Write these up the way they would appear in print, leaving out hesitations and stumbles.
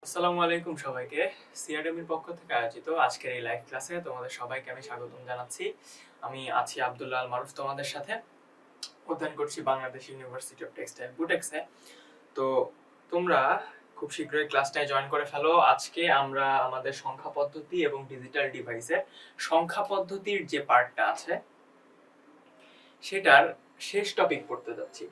আসসালামু আলাইকুম সবাইকে। সিআরএম এর পক্ষ থেকে আয়োজিত আজকের এই লাইভ ক্লাসে তোমাদের সবাইকে আমি স্বাগতম জানাচ্ছি। আমি আছি আব্দুল্লাহ আল মারুফ তোমাদের সাথে। অধ্যয়ন করছি বাংলাদেশ ইউনিভার্সিটি অফ টেক্সটাইল বুটেক্সে। তো তোমরা খুব শীঘ্রই ক্লাসটায় জয়েন করে ফেলো। আজকে আমরা আমাদের সংখ্যা পদ্ধতি এবং ডিজিটাল ডিভাইসের সংখ্যা পদ্ধতির যে পার্টটা আছে সেটার শেষ টপিক পড়তে যাচ্ছি।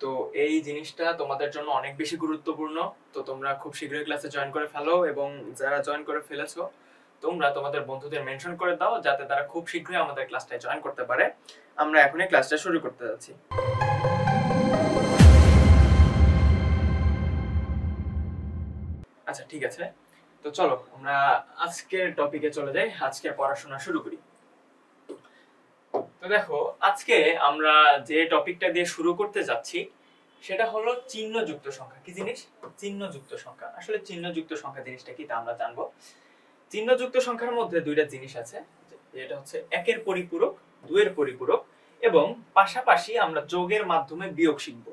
তো এই জিনিসটা তোমাদের জন্য অনেক বেশি গুরুত্বপূর্ণ। তো তোমরা খুব শীঘ্রই ক্লাসে জয়েন করে ফেলো এবং যারা জয়েন করে ফেলেছো তোমরা তোমাদের বন্ধুদের মেনশন করে দাও যাতে তারা খুব শীঘ্রই আমাদের ক্লাসটায় জয়েন করতে পারে। আমরা এখনই ক্লাসটা শুরু করতে যাচ্ছি। আচ্ছা ঠিক আছে, তো চলো আমরা আজকের টপিকে চলে যাই, আজকের পড়াশোনা শুরু করি। তো দেখো, আজকে আমরা যে টপিকটা দিয়ে শুরু করতে যাচ্ছি সেটা হলো চিহ্নযুক্ত সংখ্যা। কি জিনিস? চিহ্নযুক্ত সংখ্যা। আসলে চিহ্নযুক্ত সংখ্যা জিনিসটা কি তা আমরা জানবো। চিহ্নযুক্ত সংখ্যার মধ্যে দুইটা জিনিস আছে, যেটা হচ্ছে একের পরিপূরক, দুইয়ের পরিপূরক, এবং পাশাপাশি আমরা যোগের মাধ্যমে বিয়োগ শিখব।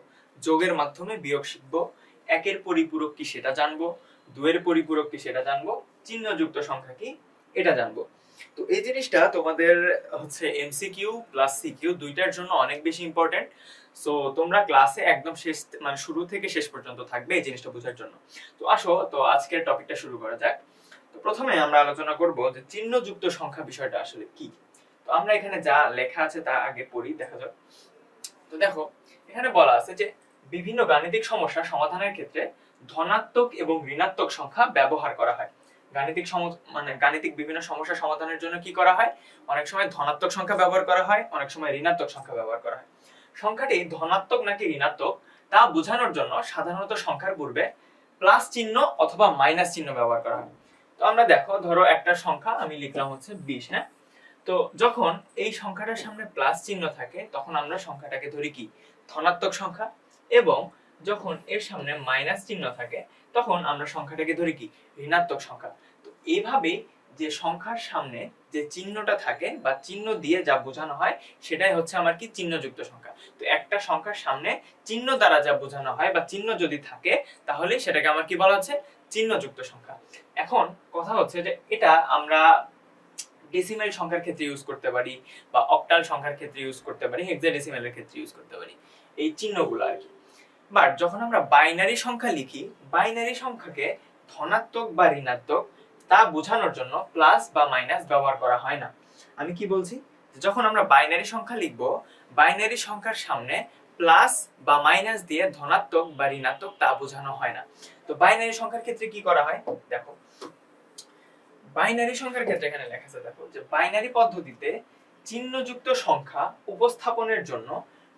যোগের মাধ্যমে বিয়োগ শিখব। একের পরিপূরক কি সেটা জানবো, দুইয়ের পরিপূরক কি সেটা জানবো, চিহ্নযুক্ত সংখ্যা কি এটা জানবো। তো এই জিনিসটা তোমাদের হচ্ছে এমসিকিউ প্লাস সিকিউ দুইটার জন্য অনেক বেশি ইম্পর্টেন্ট। সো তোমরা ক্লাসে একদম শেষ মানে শুরু থেকে শেষ পর্যন্ত থাকবে এই জিনিসটা বোঝার জন্য। তো আসো, তো আজকের টপিকটা শুরু করা যাক। তো প্রথমে আমরা আলোচনা করব যে চিহ্নযুক্ত সংখ্যা বিষয়টা আসলে কি। তো আমরা এখানে যা লেখা আছে তা আগে পড়ি, দেখা যাক। তো দেখো, এখানে বলা আছে যে বিভিন্ন গাণিতিক সমস্যা সমাধানের ক্ষেত্রে ধনাত্মক এবং ঋণাত্মক সংখ্যা ব্যবহার করা হয়। গাণিতিক বিভিন্ন সমস্যা সমাধানের জন্য কি করা হয়? অনেক সময় ধনাত্মক সংখ্যা ব্যবহার করা হয়, অনেক সময় ঋণাত্মক সংখ্যা ব্যবহার করা হয়। সংখ্যাটি ধনাত্মক নাকি ঋণাত্মক তা বোঝানোর জন্য সাধারণত সংখ্যার পূর্বে প্লাস চিহ্ন অথবা মাইনাস চিহ্ন ব্যবহার করা হয়। তো আমরা দেখো, ধরো একটা সংখ্যা আমি লিখলাম হচ্ছে 20, হ্যাঁ। তো যখন এই সংখ্যাটার সামনে প্লাস চিহ্ন থাকে তখন আমরা সংখ্যাটাকে ধরি কি ধনাত্মক সংখ্যা, এবং যখন এর সামনে মাইনাস চিহ্ন থাকে তখন আমরা সংখ্যাটাকে ধরি কি ঋণাত্মক সংখ্যা। তো এইভাবে যে সংখ্যার সামনে যে চিহ্নটা থাকে বা চিহ্ন দিয়ে যা বোঝানো হয় সেটাই হচ্ছে আমার কি চিহ্নযুক্ত সংখ্যা। তো একটা সংখ্যার সামনে চিহ্ন দ্বারা যা বোঝানো হয় বা চিহ্ন যদি থাকে তাহলে সেটাকে আমার কি বলা হচ্ছে চিহ্নযুক্ত সংখ্যা। এখন কথা হচ্ছে যে এটা আমরা ডেসিমেল সংখ্যার ক্ষেত্রে ইউজ করতে পারি, বা অক্টাল সংখ্যার ক্ষেত্রে ইউজ করতে পারি, হেক্সাডেসিমেলের ক্ষেত্রে ইউজ করতে পারি এই চিহ্নগুলো আর কি। বাট যখন আমরা বাইনারি সংখ্যা লিখি, বাইনারি সংখ্যাকে ধনাত্মক বা ঋণাত্মক তা বোঝানোর জন্য প্লাস বা মাইনাস ব্যবহার করা হয় না। আমি কি বলছি, যখন আমরা বাইনারি সংখ্যা লিখব, বাইনারি সংখ্যার সামনে প্লাস বা মাইনাস দিয়ে ধনাত্মক বা ঋণাত্মক তা বোঝানো হয় না। তো বাইনারি সংখ্যার ক্ষেত্রে কি করা হয় দেখো, বাইনারি সংখ্যার ক্ষেত্রে এখানে লেখা আছে দেখো, যে বাইনারি পদ্ধতিতে চিহ্নযুক্ত সংখ্যা উপস্থাপনের জন্য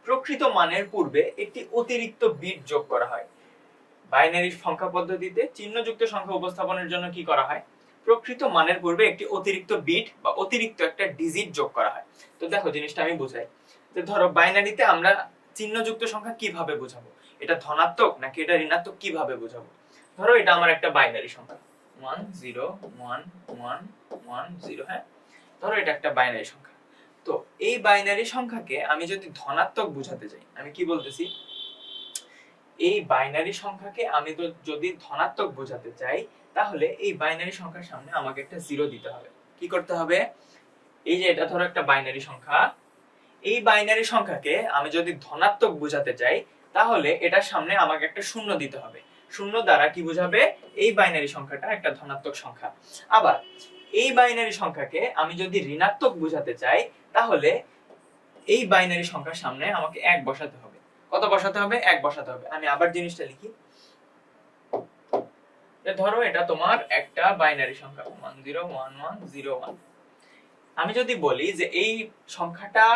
প্রকৃত মানের পূর্বে একটি অতিরিক্ত বিট যোগ করা হয়। বাইনারি সংখ্যা পদ্ধতিতে চিহ্নযুক্ত সংখ্যা উপস্থাপনের জন্য কি করা হয়? প্রকৃত মানের পূর্বে একটি অতিরিক্ত বিট বা অতিরিক্ত একটা ডিজিট যোগ করা হয়। তো দেখো জিনিসটা আমি বুঝাই, যে ধরো বাইনারিতে আমরা চিহ্নযুক্ত সংখ্যা কিভাবে বোঝাবো, এটা ধনাত্মক নাকি এটা ঋণাত্মক কিভাবে বোঝাবো। ধরো এটা আমার একটা বাইনারি সংখ্যা 101110, হ্যাঁ। ধরো এটা একটা বাইনারি সংখ্যা। তো এই বাইনারি সংখ্যাকে আমি যদি ধনাত্মক বোঝাতে চাই, আমি কি বলতেছি, এই বাইনারি সংখ্যাকে আমি তো যদি ধনাত্মক বোঝাতে চাই তাহলে এই বাইনারি সংখ্যার সামনে আমাকে একটা জিরো দিতে হবে। কি করতে হবে? এই যে এটা ধরো একটা বাইনারি সংখ্যা, এই বাইনারি সংখ্যাকে আমি যদি ধনাত্মক বোঝাতে চাই তাহলে এটার সামনে আমাকে একটা শূন্য দিতে হবে। শূন্য দ্বারা কি বোঝাবে? এই বাইনারি সংখ্যাটা একটা ধনাত্মক সংখ্যা। আবার এই বাইনারি সংখ্যাকে আমি যদি ঋণাত্মক বোঝাতে চাই তাহলে এই বাইনারি সংখ্যার সামনে আমাকে 1 বসাতে হবে। কত বসাতে হবে? 1 বসাতে হবে। আমি আবার জিনিসটা লিখি, ধরো এটা তোমার একটা বাইনারি সংখ্যা 101101। আমি যদি বলি যে এই সংখ্যাটা,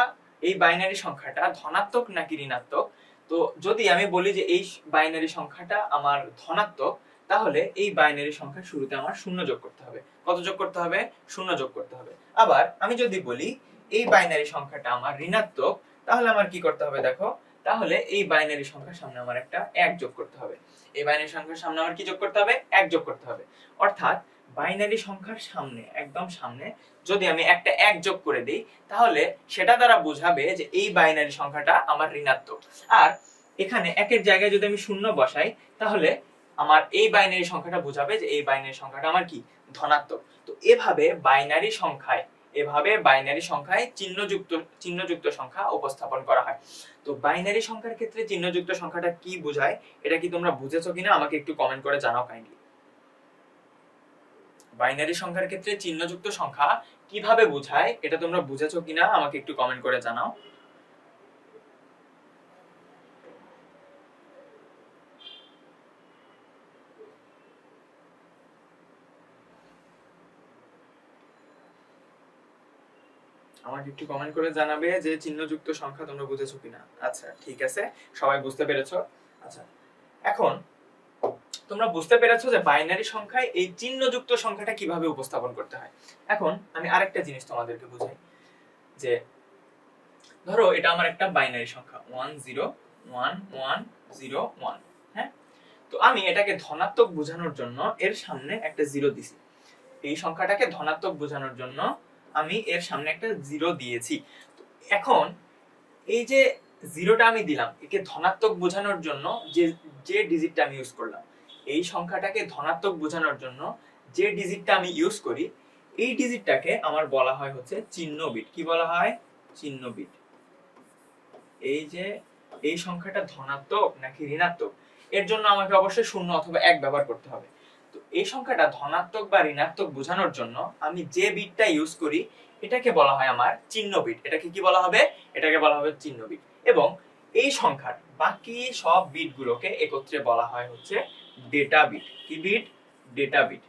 এই বাইনারি সংখ্যাটা ধনাত্মক নাকি ঋণাত্মক, তো যদি আমি বলি যে এই বাইনারি সংখ্যাটা আমার ধনাত্মক তাহলে এই বাইনারি সংখ্যার শুরুতে আমার শূন্য যোগ করতে হবে। কত যোগ করতে হবে? শূন্য যোগ করতে হবে। আবার আমি যদি বলি এই বাইনারি সংখ্যাটা আমার ঋণাত্মক তাহলে আমার কি করতে হবে দেখো, তাহলে এই বাইনারি সংখ্যার সামনে আমার একটা 1 যোগ করতে হবে। এই বাইনারি সংখ্যার সামনে আমার কি যোগ করতে হবে? 1 যোগ করতে হবে। অর্থাৎ বাইনারি সংখ্যার সামনে, একদম সামনে যদি আমি একটা 1 যোগ করে দেই তাহলে সেটা দ্বারা বোঝাবে যে এই বাইনারি সংখ্যাটা আমার ঋণাত্মক। আর এখানে 1 এর জায়গায় যদি আমি শূন্য বসাই তাহলে আমার এই বাইনারি সংখ্যাটা বোঝাবে যে এই বাইনারি সংখ্যাটা আমার কি ধনাত্মক। তো এভাবে বাইনারি সংখ্যায় চিহ্নযুক্ত সংখ্যা উপস্থাপন করা হয়। তো বাইনারি সংখ্যার ক্ষেত্রে চিহ্নযুক্ত সংখ্যাটা কি বোঝায় এটা কি তোমরা বুঝেছো কিনা আমাকে একটু কমেন্ট করে জানাও কাইন্ডলি। বাইনারি সংখ্যার ক্ষেত্রে চিহ্নযুক্ত সংখ্যা কিভাবে বোঝায় এটা তোমরা বুঝেছো কিনা আমাকে একটু কমেন্ট করে জানাও। আমাকে একটু কমেন্ট করে জানাবে যে চিহ্নযুক্ত সংখ্যা তোমরা বুঝেছো কিনা। আচ্ছা ঠিক আছে, সবাই বুঝতে পেরেছো। আচ্ছা এখন তোমরা বুঝতে পেরেছো যে বাইনারি সংখ্যায় এই চিহ্নযুক্ত সংখ্যাটা কিভাবে উপস্থাপন করতে হয়। এখন আমি আরেকটা জিনিস তোমাদেরকে বুঝাই, যে ধরো এটা আমার একটা বাইনারি সংখ্যা 101101, হ্যাঁ। তো আমি এটাকে ধনাত্মক বোঝানোর জন্য এর সামনে একটা জিরো দিছি। এই সংখ্যাটাকে ধনাত্মক বোঝানোর জন্য আমি এর সামনে একটা জিরো দিয়েছি। এখন এই যে জিরোটা আমি দিলাম, একে ধনাত্মক বোঝানোর জন্য যে ডিজিটটা আমি ইউজ করলাম, এই সংখ্যাটাকে ধনাত্মক বোঝানোর জন্য যে ডিজিটটা আমি ইউজ করি, এই ডিজিটটাকে আমার বলা হয় হচ্ছে চিহ্ন বিট। কি বলা হয়? চিহ্ন বিট। এই যে এই সংখ্যাটা ধনাত্মক নাকি ঋণাত্মক, এর জন্য আমাকে অবশ্যই 0 অথবা 1 ব্যবহার করতে হবে। তো এই সংখ্যাটা ধনাত্মক বা ঋণাত্মক বোঝানোর জন্য আমি যে বিটটা ইউজ করি এটাকে বলা হয় আমার চিহ্ন বিট। এটাকে কি বলা হবে? এটাকে বলা হবে চিহ্ন বিট। এবং এই সংখ্যার বাকি সব বিটগুলোকে একত্রে বলা হয় হচ্ছে ডেটা বিট। কি বিট? Data bit.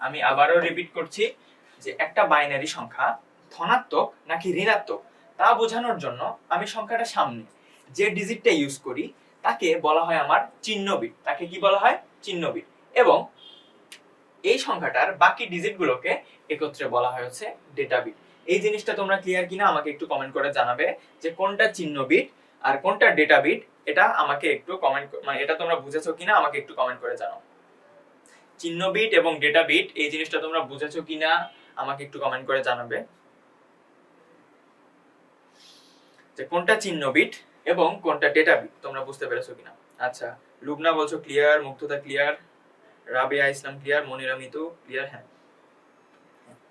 আমি আবারও রিপিট করছি যে একটা বাইনারি সংখ্যা ধনাত্মক নাকি ঋণাত্মক তা বোঝানোর জন্য আমি সংখ্যাটা সামনে যে ডিজিটটা ইউজ করি তাকে বলা হয় আমার চিহ্ন বিট। তাকে কি বলা হয়? চিহ্ন বিট। এবং এই সংখ্যাটার বাকি ডিজিটগুলোকে একত্রে বলা হয় হচ্ছে ডেটা বিট। এই জিনিসটা তোমরা ক্লিয়ার কিনা আমাকে একটু কমেন্ট করে জানাবে যে কোনটা চিহ্ন বিট আর কোনটা ডেটা বিট। এটা আমাকে একটু কমেন্ট, মানে এটা তোমরা বুঝেছো কিনা আমাকে একটু কমেন্ট করে জানাও। চিহ্ন বিট এবং ডেটা বিট এই জিনিসটা তোমরা বুঝেছো কিনা আমাকে একটু কমেন্ট করে জানাবে যে কোনটা চিহ্ন বিট এবং কোনটা ডেটা বিট তোমরা বুঝতে পেরেছো কিনা। আচ্ছা লুবনা বলছো ক্লিয়ার, মুগ্ধতা ক্লিয়ার, রাবিয়া ইসলাম ক্লিয়ার, মনিরা মিতু ক্লিয়ার। হ্যাঁ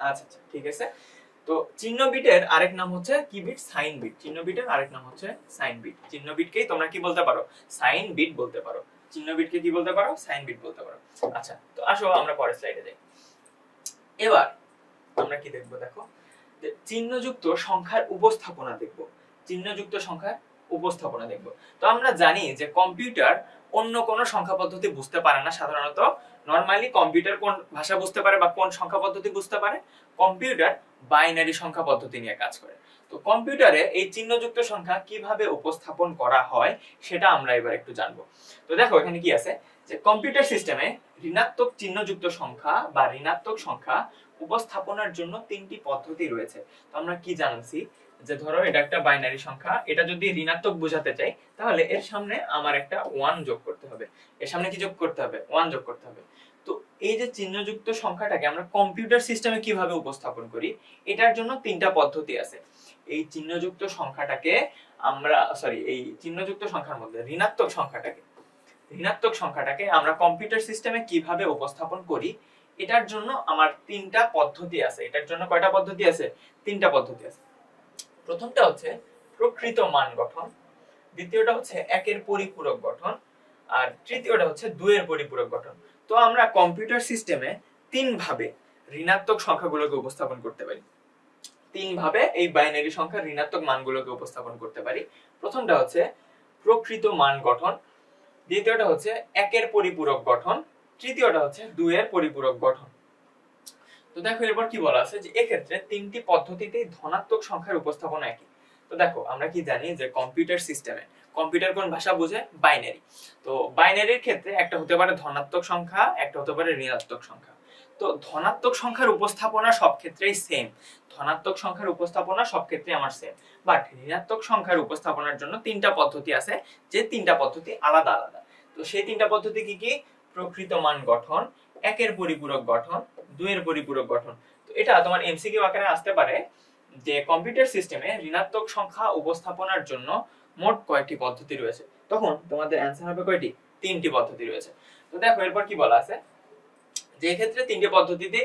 আচ্ছা আচ্ছা ঠিক আছে। তো চিহ্ন বিটের আরেক নাম হচ্ছে কি বিট? Sign bit. চিহ্ন বিটের আরেক নাম হচ্ছে সাইন বিট। চিহ্ন বিটকেই তোমরা কি বলতে পারো? সাইন বিট বলতে পারো। চিহ্ন বিটকে কি বলতে পারো? সাইন বিট বলতে পারো। আচ্ছা তো আসো আমরা পরের স্লাইডে যাই। এবার আমরা কি দেখবো? দেখো যে চিহ্নযুক্ত সংখ্যার উপস্থাপনা দেখব। চিহ্নযুক্ত সংখ্যার উপস্থাপনা দেখব। তো আমরা জানি যে কম্পিউটার অন্য কোন সংখ্যা পদ্ধতি বুঝতে পারে না সাধারণত। নরমালি কম্পিউটার কোন ভাষা বুঝতে পারে বা কোন সংখ্যা পদ্ধতি বুঝতে পারে? কম্পিউটার বাইনারি সংখ্যা পদ্ধতি নিয়ে কাজ করে। তো কম্পিউটারে এই চিহ্নযুক্ত সংখ্যা কিভাবে উপস্থাপন করা হয় সেটা আমরা এবার একটু জানবো। তো দেখো এখানে কি আছে যে কম্পিউটার সিস্টেমে ঋণাত্মক চিহ্নযুক্ত সংখ্যা বা ঋণাত্মক সংখ্যা উপস্থাপনার জন্য 3টি পদ্ধতি রয়েছে। তো আমরা কি জানছি যে ধরো এটা একটা বাইনারি সংখ্যা, এটা যদি ঋণাত্মক বোঝাতে চাই তাহলে এর সামনে আমার একটা 1 যোগ করতে হবে। এর সামনে কি যোগ করতে হবে? 1 যোগ করতে হবে। তো এই যে চিহ্নযুক্ত সংখ্যাটাকে আমরা কম্পিউটার সিস্টেমে কিভাবে উপস্থাপন করি এটার জন্য 3টা পদ্ধতি আছে। এই চিহ্নযুক্ত সংখ্যাটাকে আমরা এই চিহ্নযুক্ত সংখ্যার মধ্যে ঋণাত্মক সংখ্যাটাকে আমরা কম্পিউটার সিস্টেমে কিভাবে উপস্থাপন করি এটার জন্য আমার 3টা পদ্ধতি আছে। এটার জন্য কয়টা পদ্ধতি আছে? 3টা পদ্ধতি আছে। প্রথমটা হচ্ছে প্রকৃত মান গঠন, দ্বিতীয়টা হচ্ছে 1-এর পরিপূরক গঠন, আর তৃতীয়টা হচ্ছে 2-এর পরিপূরক গঠন। তো আমরা কম্পিউটার সিস্টেমে 3 ভাবে ঋণাত্মক সংখ্যাগুলোকে উপস্থাপন করতে পারি। 3 ভাবে এই বাইনারি সংখ্যার ঋণাত্মক মানগুলোকে উপস্থাপন করতে পারি। প্রথমটা হচ্ছে প্রকৃত মান গঠন, দ্বিতীয়টা হচ্ছে 1-এর পরিপূরক গঠন, তৃতীয়টা হচ্ছে 2-এর পরিপূরক গঠন। তো দেখো এরপর কি বলা আছে যে এক্ষেত্রে 3টি পদ্ধতিতেই ধনাত্মক সংখ্যার উপস্থাপনা একই। তো দেখো আমরা কি জানি যে কম্পিউটার সিস্টেমে কম্পিউটার কোন ভাষা বোঝে? বাইনারি। তো বাইনারির ক্ষেত্রে একটা হতে পারে ধনাত্মক সংখ্যা, একটা হতে পারে ঋণাত্মক সংখ্যা। তো ধনাত্মক সংখ্যার উপস্থাপনা সব ক্ষেত্রেই সেম। ধনাত্মক সংখ্যার উপস্থাপনা সব ক্ষেত্রেই আমার সেম। বাট ঋণাত্মক সংখ্যার উপস্থাপনার জন্য 3টা পদ্ধতি আছে, যে 3টা পদ্ধতি আলাদা আলাদা। তো সেই 3টা পদ্ধতি কি কি? প্রকৃত মান গঠন, 1-এর পরিপূরক গঠন, 2-এর পরিপূরক গঠন। তো এটা তোমার এমসিকিউ আকারে আসতে পারে যে কম্পিউটার সিস্টেমে ঋণাত্মক সংখ্যা উপস্থাপনার জন্য মোট কয়টি পদ্ধতি রয়েছে। তখন তোমাদের অ্যানসার হবে কয়টি? তিনটি পদ্ধতি রয়েছে। তো দেখো এরপর কি বলা আছে, যে ক্ষেত্রে তিনটি পদ্ধতিতে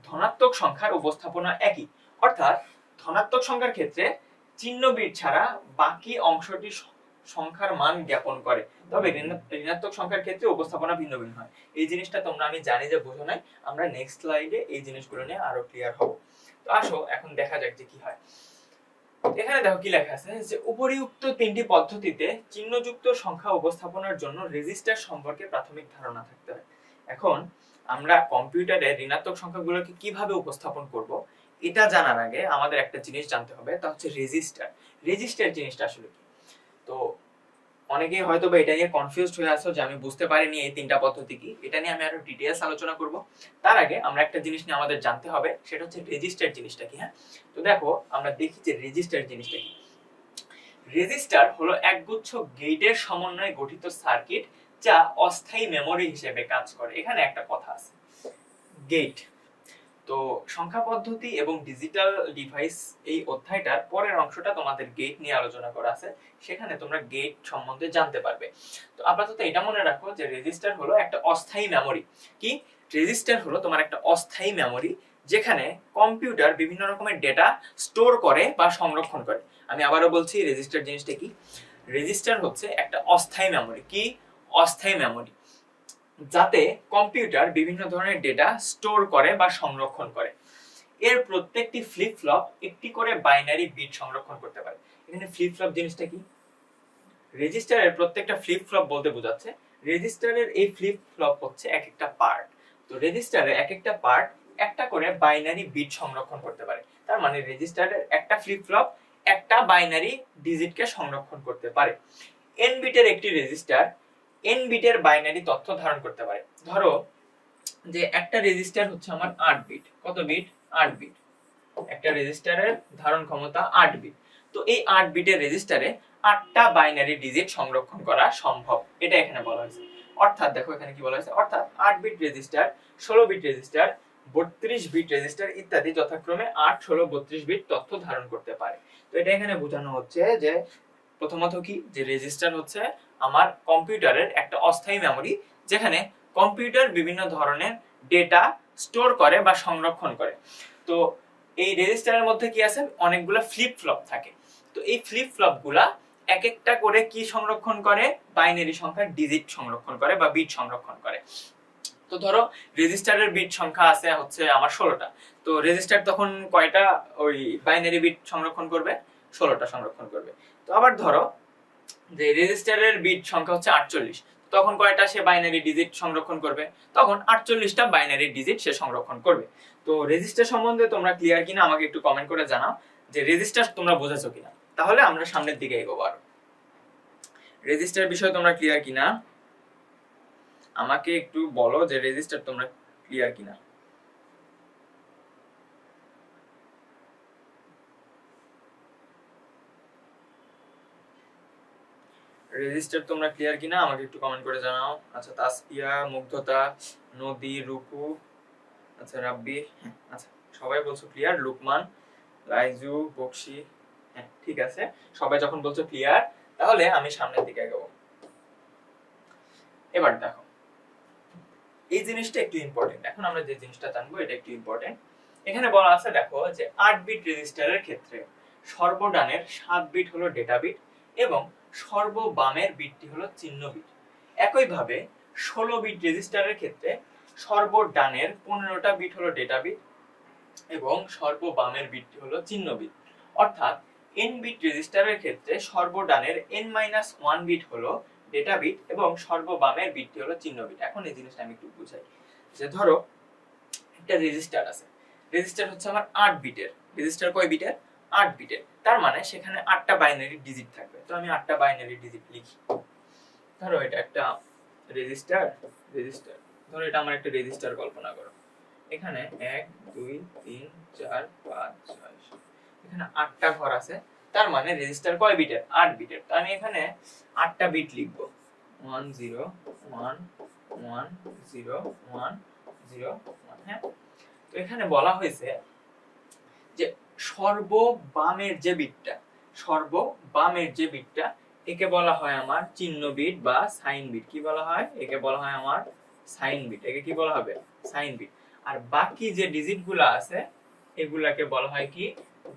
ধনাত্মক সংখ্যার উপস্থাপনা একই, অর্থাৎ ধনাত্মক সংখ্যার ক্ষেত্রে চিহ্ন বিট ছাড়া বাকি অংশটি সংখ্যার মান জ্ঞাপন করে, তবে ঋণাত্মক সংখ্যার ক্ষেত্রে উপস্থাপনা ভিন্ন ভিন্ন হয়। এই জিনিসটা তোমরা আমি জানি যে বোঝো নাই, আমরা নেক্সট স্লাইডে এই জিনিসগুলো নিয়ে আরো ক্লিয়ার হব। তো আসো এখন দেখা যাক যে কি হয়। এখানে দেখো কি লেখা আছে, যে উপরিউক্ত তিনটি পদ্ধতিতে চিহ্নযুক্ত সংখ্যা উপস্থাপনার জন্য রেজিস্টার সম্পর্কে প্রাথমিক ধারণা থাকতে হয়। এখন আমরা কম্পিউটারে ঋণাত্মক সংখ্যাগুলোকে কিভাবে উপস্থাপন করব এটা জানার আগে আমাদের একটা জিনিস জানতে হবে, তা হচ্ছে রেজিস্টার। রেজিস্টার জিনিসটা আসলে কি? তো অনেকেই হয়তো বা এটা নিয়ে কনফিউজড হয়ে আছো যে আমি বুঝতে পারিনি এই তিনটা পদ্ধতি কি। এটা নিয়ে আমি আরো ডিটেইলস আলোচনা করব। তার আগে আমরা একটা জিনিস নিয়ে আমাদের জানতে হবে, সেটা হচ্ছে রেজিস্টার জিনিসটা কি। হ্যাঁ, তো দেখো আমরা দেখি যে রেজিস্টার জিনিসটা কি। রেজিস্টার হলো একগুচ্ছ গেটের সমন্বয়ে গঠিত সার্কিট যা অস্থায়ী মেমরি হিসেবে কাজ করে। এখানে একটা কথা আছে, গেট। তো সংখ্যা পদ্ধতি এবং ডিজিটাল ডিভাইস এই অধ্যায়টার পরের অংশটা তোমাদের গেট নিয়ে আলোচনা করা আছে, সেখানে তোমরা গেট সম্বন্ধে জানতে পারবে। তো আপাতত এটা মনে রাখো যে রেজিস্টার হলো একটা অস্থায়ী মেমরি। কি? রেজিস্টার হলো তোমার একটা অস্থায়ী মেমরি, যেখানে কম্পিউটার বিভিন্ন রকমের ডেটা স্টোর করে বা সংরক্ষণ করে। আমি আবারও বলছি, রেজিস্টার জিনিসটা কি? রেজিস্টার হচ্ছে একটা অস্থায়ী মেমরি। কি? অস্থায়ী মেমরি, যাতে কম্পিউটার বিভিন্ন ধরনের ডেটা স্টোর করে বা সংরক্ষণ করে। এর প্রত্যেকটি ফ্লিপ ফ্লপ একটি করে বাইনারি বিট সংরক্ষণ করতে পারে। এখানে ফ্লিপ ফ্লপ জিনিসটা কি? রেজিস্টারের প্রত্যেকটা ফ্লিপ ফ্লপ বলতে বোঝাচ্ছে রেজিস্টারের এই ফ্লিপ ফ্লপ হচ্ছে এক একটা পার্ট। তো রেজিস্টারের এক একটা পার্ট একটা করে বাইনারি বিট সংরক্ষণ করতে পারে। তার মানে রেজিস্টারের একটা ফ্লিপ ফ্লপ একটা বাইনারি ডিজিটকে সংরক্ষণ করতে পারে। এন বিটের একটি রেজিস্টার এন বিটের বাইনারি তথ্য ধারণ করতে পারে। ধরো যে একটা রেজিস্টার হচ্ছে আমার 8 বিট। কত বিট? 8 বিট। একটা রেজিস্টারের ধারণ ক্ষমতা 8 বিট। তো এই 8 বিটের রেজিস্টারে 8টা বাইনারি ডিজিট সংরক্ষণ করা সম্ভব, এটা এখানে বলা হয়েছে। অর্থাৎ দেখো এখানে কি বলা হয়েছে, অর্থাৎ 8 bit register, 16 bit register, 32 bit register ইত্যাদি যথাক্রমে 8, 16, 32 বিট তথ্য ধারণ করতে পারে। তো এটা এখানে বোঝানো হচ্ছে যে প্রথমত কি, যে রেজিস্টার হচ্ছে আমার কম্পিউটারের একটা অস্থায়ী মেমরি, যেখানে কম্পিউটার বিভিন্ন ধরনের ডেটা স্টোর করে বা সংরক্ষণ করে। তো এই রেজিস্টারের মধ্যে কি আছে, অনেকগুলো ফ্লিপ ফ্লপ থাকে। তো এই ফ্লিপ ফ্লপ গুলা এক একটা করে কি সংরক্ষণ করে, বাইনারি সংখ্যার ডিজিট সংরক্ষণ করে বা বিট সংরক্ষণ করে। তো ধরো রেজিস্টারের বিট সংখ্যা আছে হচ্ছে আমার 16টা। তো রেজিস্টার তখন কয়টা ওই বাইনারি বিট সংরক্ষণ করবে? 16টা সংরক্ষণ করবে। তো আবার ধরো যে রেজিস্টারের বিট সংখ্যা হচ্ছে 48, তখন কয়টা সে বাইনারি ডিজিট সংরক্ষণ করবে? তখন 48টা বাইনারি ডিজিট সে সংরক্ষণ করবে। তো রেজিস্টার সম্বন্ধে তোমরা ক্লিয়ার কিনা আমাকে একটু কমেন্ট করে জানাও যে রেজিস্টার তোমরা বুঝেছো কিনা, তাহলে আমরা সামনের দিকে এগোবো। আর রেজিস্টার বিষয়ে তোমরা ক্লিয়ার কিনা আমাকে একটু বলো যে রেজিস্টার তোমরা ক্লিয়ার কিনা। রেজিস্টার তোমরা ক্লিয়ার কিনা আমাকে একটু কমেন্ট করে জানাও। আচ্ছা, তাসপিয়া, মুগ্ধতা, নদী, রুকু, আচ্ছা রাব্বি, আচ্ছা সবাই বলছো ক্লিয়ার। লুকমান, রাইজু, বকশি, হ্যাঁ ঠিক আছে। সবাই যখন বলছো ক্লিয়ার, তাহলে আমি সামনের দিকে এগোবো। এবার দেখো এই জিনিসটা একটু ইম্পর্টেন্ট। এখন আমরা যে জিনিসটা জানবো এটা একটু ইম্পর্টেন্ট। এখানে বলা আছে দেখো যে 8 বিট রেজিস্টারের ক্ষেত্রে সর্বডানের 7 বিট হলো ডেটা বিট এবং সর্ববামের বিটটি হলো চিহ্ন বিট। একইভাবে 16 বিট রেজিস্টারের ক্ষেত্রে সর্বডানের 15টা বিট হলো ডেটা বিট এবং সর্ববামের বিটটি হলো চিহ্ন বিট। অর্থাৎ n বিট রেজিস্টারের ক্ষেত্রে সর্বডানের n-1 বিট হলো ডেটা বিট এবং সর্ববামের বিটটি হলো চিহ্ন বিট। এখন এই জিনিসটা আমি একটু বুঝাই। যে ধরো একটা রেজিস্টার আছে, রেজিস্টার হচ্ছে আমার 8 বিটের। রেজিস্টার কয় বিটের? 8 বিটের। তার মানে সেখানে 8টা বাইনারি ডিজিট থাকবে। তো আমি 8টা বাইনারি ডিজিট লিখি। ধরো এটা একটা রেজিস্টার, ধরো এটা আমার একটা রেজিস্টার কল্পনা করো। এখানে 1, 2, 3, 4, 5, 6, 7, এখানে 8টা ঘর আছে। তার মানে রেজিস্টার কয় বিটের? 8 বিটের। তো আমি এখানে 8টা বিট লিখবো, 1 0 1 1 0 1 0 1। হ্যাঁ, তো এখানে বলা হয়েছে যে সর্ববামের যে বিটটা একে বলা হয় আমার চিহ্ন বিট বা সাইন বিট। কি বলা হয়? একে বলা হয় আমার সাইন বিট। একে কি বলা হবে? Sign bit. আর বাকি যে ডিজিট গুলো আছে এগুলাকে বলা হয় কি?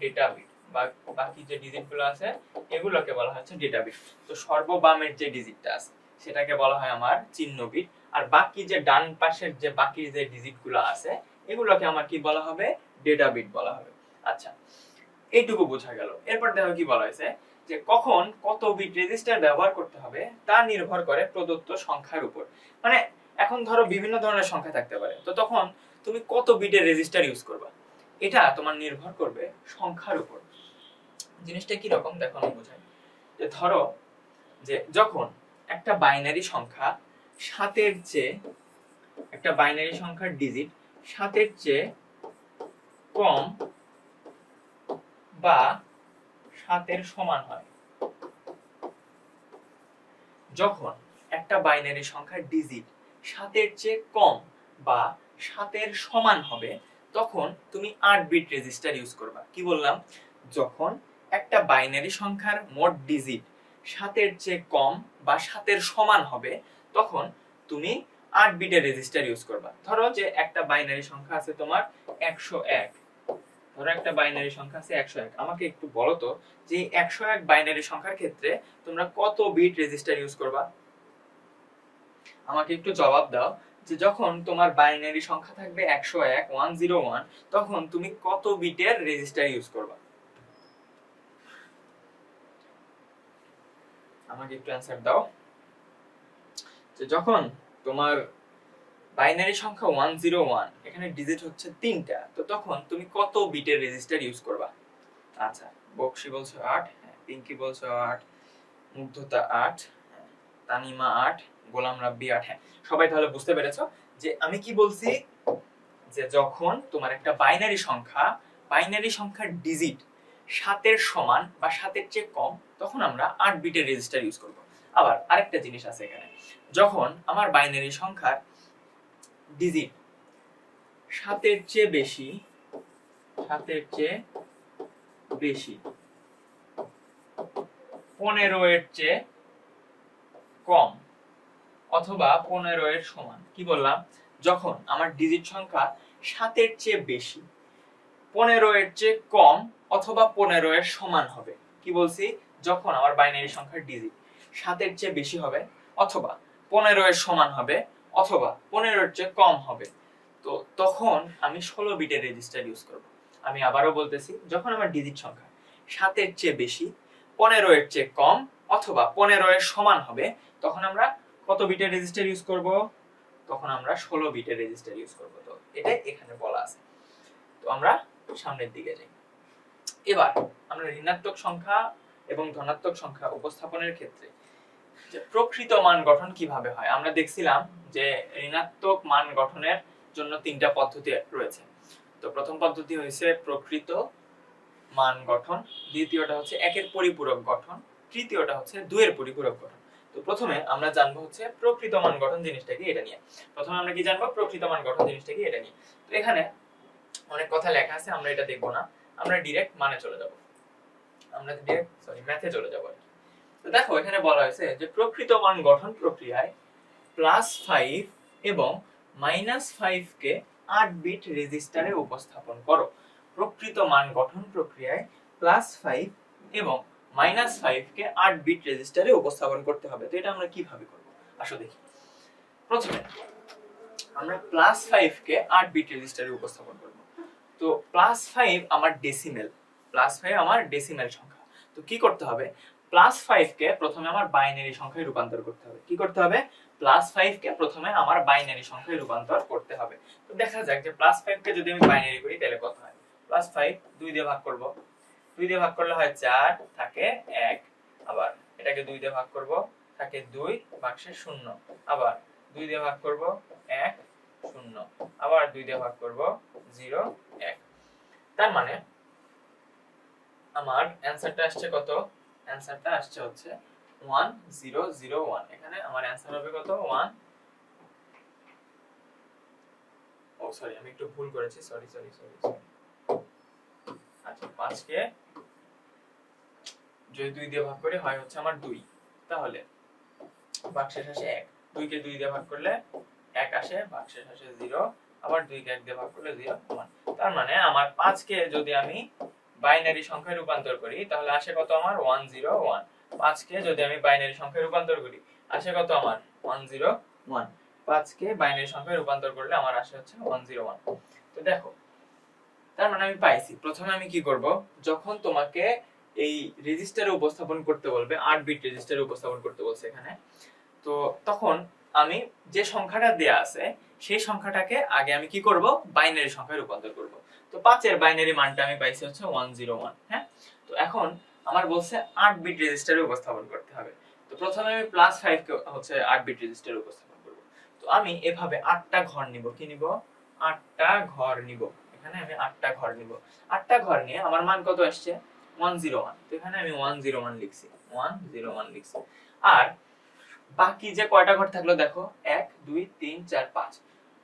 Data bit. বা বাকি যে ডিজিট গুলো আছে এগুলোকে বলা হচ্ছে ডেটা বিট। তো সর্ববামের যে ডিজিটটা আছে সেটাকে বলা হয় আমার চিহ্ন বিট। আর বাকি যে ডান পাশের যে বাকি যে ডিজিট গুলো আছে এগুলোকে আমার কি বলা হবে? ডেটা বিট বলা হবে। আচ্ছা, এইটুকু বোঝা গেল। এরপর দেখো কি বলা হয়েছে যে কখন কত বিট রেজিস্টার ব্যবহার করতে হবে তা নির্ভর করে প্রদত্ত সংখ্যার উপর। মানে এখন ধরো বিভিন্ন ধরনের সংখ্যা থাকতে পারে, তো তখন তুমি কত বিটের রেজিস্টার ইউজ করবা এটা তোমার নির্ভর করবে সংখ্যার উপর। জিনিসটা কি রকম দেখো আমি বোঝাই। যে ধরো যে যখন একটা বাইনারি সংখ্যা সাতের চেয়ে, একটা বাইনারি সংখ্যার ডিজিট সাতের চেয়ে কম বা সাতের সমান হয়, যখন একটা বাইনারি সংখ্যার ডিজিট সাতের চেয়ে কম বা সাতের সমান হবে তখন তুমি 8 বিট রেজিস্টার ইউজ করবা। কি বললাম? যখন একটা বাইনারি সংখ্যার মোট ডিজিট সাতের চেয়ে কম বা সাতের সমান হবে তখন তুমি 8 বিটের রেজিস্টার ইউজ করবা। ধরো যে একটা বাইনারি সংখ্যা আছে তোমার 101, ধরো একটা বাইনারি সংখ্যা আছে 101। আমাকে একটু বলো তো যে 101 বাইনারি সংখ্যার ক্ষেত্রে তোমরা কত বিট রেজিস্টার ইউজ করবা? আমাকে একটু জবাব দাও যে যখন তোমার বাইনারি সংখ্যা থাকবে 101 101 তখন তুমি কত বিটের রেজিস্টার ইউজ করবা? আমাকে একটু অ্যানসার দাও। যে যখন তোমার বাইনারি সংখ্যা 101 এখানে ডিজিট হচ্ছে 3টা, তো তখন তুমি কত বিটের রেজিস্টার ইউজ করবা? আচ্ছা, বক্সি বলছো 8, পিঙ্কি বলছো 8, মুগ্ধতা 8, তানিমা 8, গোলাম রাব্বি 8। হ্যাঁ, সবাই তাহলে বুঝতে পেরেছো যে আমি কি বলছি? যে যখন তোমার একটা বাইনারি সংখ্যার ডিজিট 7 এর সমান বা 7 এর চেয়ে কম তখন আমরা 8 বিটের রেজিস্টার ইউজ করব। আবার আরেকটা জিনিস আছে এখানে, যখন আমার বাইনারি সংখ্যার ডিজিট 7 এর চেয়ে বেশি, 7 এর চেয়ে বেশি, 15 এর চেয়ে কম অথবা 15 এর সমান। কি বললাম? যখন আমার ডিজিট সংখ্যা 7 এর চেয়ে বেশি, 15 এর চেয়ে কম অথবা 15 এর সমান হবে। কি বলছি? যখন আমার বাইনারি সংখ্যার ডিজিট 7 এর চেয়ে বেশি হবে অথবা 15 এর সমান হবে অথবা 15 এর চেয়ে কম হবে, তো তখন আমি 16 বিটের রেজিস্টার ইউজ করব। আমি আবারও বলতেছি, যখন আমার ডিজিট সংখ্যা 7 এর চেয়ে বেশি, 15 এর চেয়ে কম অথবা 15 এর সমান হবে তখন আমরা কত বিটের রেজিস্টার ইউজ করব? তখন আমরা 16 বিটের রেজিস্টার ইউজ করব। তো এটাই এখানে বলা আছে। তো আমরা সামনের দিকে যাই। এবার আমরা ঋণাত্মক সংখ্যা এবং ধনাত্মক সংখ্যা উপস্থাপনের ক্ষেত্রে যে প্রকৃত মান গঠন কিভাবে হয় আমরা দেখছিলাম যে ঋণাত্মক মান গঠনের জন্য 3টা পদ্ধতি রয়েছে। তো প্রথম পদ্ধতি হচ্ছে প্রকৃত মান গঠন, দ্বিতীয়টা হচ্ছে 1 এর পরিপূরক গঠন, তৃতীয়টা হচ্ছে 2 এর পরিপূরক গঠন। তো প্রথমে আমরা জানবো হচ্ছে প্রকৃত মান গঠন জিনিসটা কি এটা নিয়ে। প্রথমে আমরা কি জানবো? প্রকৃত মান গঠন জিনিসটা কি এটা নিয়ে। তো এখানে অনেক কথা লেখা আছে, আমরা এটা দেখব না, আমরা ডাইরেক্ট মানে চলে যাব, আমরা ডাইরেক্ট ম্যাথে চলে যাব। তো দেখো এখানে বলা হয়েছে যে প্রকৃত মান গঠন প্রক্রিয়ায় +5 এবং -5 কে 8 বিট রেজিস্টারে উপস্থাপন করো। প্রকৃত মান গঠন প্রক্রিয়ায় +5 এবং -5 কে 8 বিট রেজিস্টারে উপস্থাপন করতে হবে। তো এটা আমরা কিভাবে করব আসো দেখি। প্রথমে আমরা +5 কে 8 বিট রেজিস্টারে উপস্থাপন করব। তো +5 আমার ডেসিমেল, +5 আমার ডেসিমেল সংখ্যা। তো কি করতে হবে? +5 কে প্রথমে আমার বাইনারি সংখ্যায় রূপান্তর করতে হবে। কি করতে হবে? +5 কে প্রথমে আমার বাইনারি সংখ্যায় রূপান্তর করতে হবে। তো দেখা যাক যে +5 কে যদি আমি বাইনারি করি তাহলে কত হয়। +5 2 দিয়ে ভাগ করব, 2 দিয়ে ভাগ করলে হয় 4, থাকে 1। আবার এটাকে 2 দিয়ে ভাগ করব, থাকে 2 ভাগশেষ 0। আবার 2 দিয়ে ভাগ করব 1 0, আবার 2 দিয়ে ভাগ করব 0 1। তার মানে আমার অ্যানসারটা আসছে কত? অ্যানসারটা আসছে হচ্ছে 1001। এখানে আমার অ্যানসার হবে কত? 1। ও সরি, আমি একটু ভুল করেছি, সরি। আচ্ছা, 5 কে যদি 2 দিয়ে ভাগ করি হয় হচ্ছে আমার 2। তাহলে ভাগশেষ আসে 1, 2 কে 2 দিয়ে ভাগ করলে 1 আসে, ভাগশেষ আসে 0, আবার 2 কে 1 দিয়ে ভাগ করলে 0, 1। তার মানে আমার 5 কে যদি আমি বাইনারি সংখ্যায় রূপান্তর করি তাহলে আসে কত আমার 101। 5 কে যদি আমি বাইনারি সংখ্যায় রূপান্তর করি আসে কত আমার 101। 5 কে বাইনারি সংখ্যায় রূপান্তর করলে আমার আসে হচ্ছে 101। তো দেখো, তার মানে আমি পাইছি। প্রথমে আমি কি করব, যখন তোমাকে এই রেজিস্টারে উপস্থাপন করতে বলবে, 8 বিট রেজিস্টারে উপস্থাপন করতে বলছে এখানে, তো তখন আমি যে সংখ্যাটা দেয়া আছে সেই সংখ্যাটাকে আগে আমি কি করব, বাইনারি সংখ্যায় রূপান্তর করব। তো 5 এর বাইনারি মানটা আমি পাইছি হচ্ছে 101। হ্যাঁ, তো এখন আমার বলছে 8 বিট রেজিস্টারে উপস্থাপন করতে হবে। তো প্রথমে আমি +5 কে হচ্ছে 8 বিট রেজিস্টারে উপস্থাপন করব। তো আমি এভাবে 8টা ঘর নিব। কি নিব? 8টা ঘর নিব। এখানে আমি 8টা ঘর নিব। 8টা ঘর নিয়ে আমার মান কত আসছে 101। তো এখানে আমি 101 লিখছি, 101 লিখছি। আর বাকি যে কয়টা ঘর থাকলো দেখো, 1 2 3 4 5।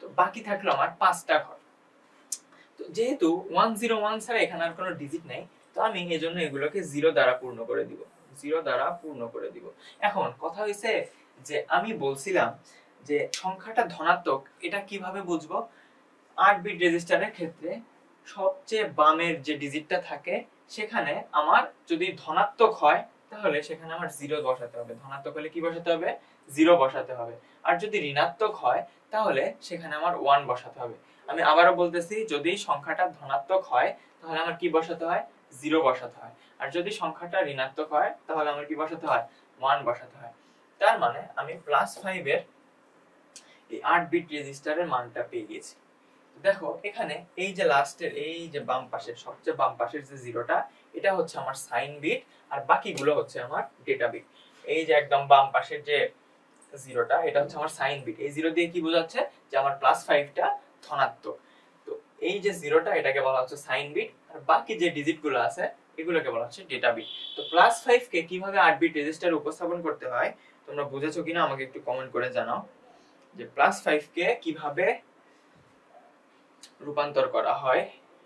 তো বাকি থাকলো আমার 5টা ঘর। তো যেহেতু 101 ছাড়া এখানে আর কোনো ডিজিট নাই, তো আমি এজন্য এগুলোকে 0 দ্বারা পূর্ণ করে দিব, 0 দ্বারা পূর্ণ করে দিব। এখন কথা হইছে যে আমি বলছিলাম যে সংখ্যাটা ধনাত্মক এটা কিভাবে বুঝবো? 8 বিট রেজিস্টারের ক্ষেত্রে সবচেয়ে বামের যে ডিজিটটা থাকে সেখানে আমার যদি ধনাত্মক হয় তাহলে সেখানে আমার 0 বসাতে হবে। ধনাত্মক হলে কি বসাতে হবে? 0 বসাতে হবে। আর যদি ঋণাত্মক হয় তাহলে সেখানে আমার 1 বসাতে হবে। আমি আবারো বলতেছি, যদি সংখ্যাটা ধনাত্মক হয় তাহলে আমার কি বসাতে হয়? 0 বসাতে হয়। আর যদি সংখ্যাটা ঋণাত্মক হয় তাহলে আমার কি বসাতে হয়? 1 বসাতে হয়। তার মানে আমি +5 এর এই 8 বিট রেজিস্টারের মানটা পেয়ে গেছি। দেখো এখানে এই যে লাস্টের এই যে বাম পাশের সবচেয়ে বাম পাশের যে 0টা, এটা হচ্ছে আমার সাইন বিট, আর বাকিগুলো হচ্ছে আমার ডেটা বিট। এই যে একদম বাম পাশের যে 0টা, এটা হচ্ছে আমার সাইন বিট। এই 0 দিয়ে কি বোঝাচ্ছে? যে আমার +5টা ধনাত্মক। তো এই যে 0টা, এটাকে বলা হচ্ছে সাইন বিট, আর বাকি যে ডিজিটগুলো আছে এগুলোকে বলা হচ্ছে ডেটা বিট। তো +5 কে কিভাবে 8 বিট রেজিস্টারে উপস্থাপন করতে হয় তোমরা বুঝেছো কিনা আমাকে একটু কমেন্ট করে জানাও, যে +5 কে কিভাবে রূপান্তর করা হয়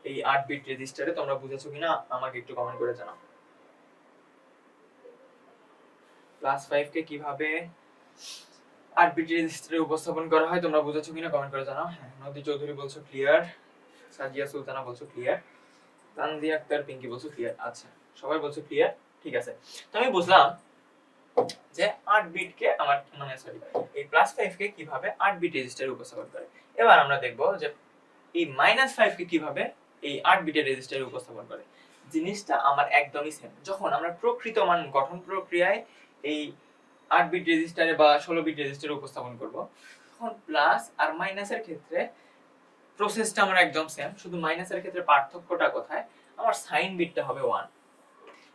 এই 8 বিট রেজিস্টারে। তোমরা বুঝেছো কিনা আমাকে একটু কমেন্ট করে জানাও। +5 কে কিভাবে 8 বিট রেজিস্টারে উপস্থাপন করা হয় তোমরা বুঝেছো কিনা কমেন্ট করে জানাও। হ্যাঁ, নদী চৌধুরী বলছো ক্লিয়ার, সাজিয়া সুলতানা বলছো ক্লিয়ার, তানজিয়া আক্তার পিঙ্কি বলছো ক্লিয়ার। আচ্ছা, সবাই বলছো ক্লিয়ার, ঠিক আছে। তো আমি বুঝলাম যে 8 বিট কে আমার মানে সরি এই +5 কে কিভাবে 8 বিট রেজিস্টারে উপস্থাপন করে। এবার আমরা দেখব যে এই -5 কে কিভাবে এই 8 বিটের রেজিস্টারে উপস্থাপন করে। জিনিসটা আমার একদমই সেম। যখন আমরা প্রকৃত মান গঠন প্রক্রিয়ায় এই 8 বিট রেজিস্টারে বা 16 বিট রেজিস্টারে উপস্থাপন করব, তখন প্লাস আর মাইনাসের ক্ষেত্রে প্রসেসটা আমার একদম সেম, শুধু মাইনাসের ক্ষেত্রে পার্থক্যটা কোথায়? আমার সাইন বিটটা হবে 1,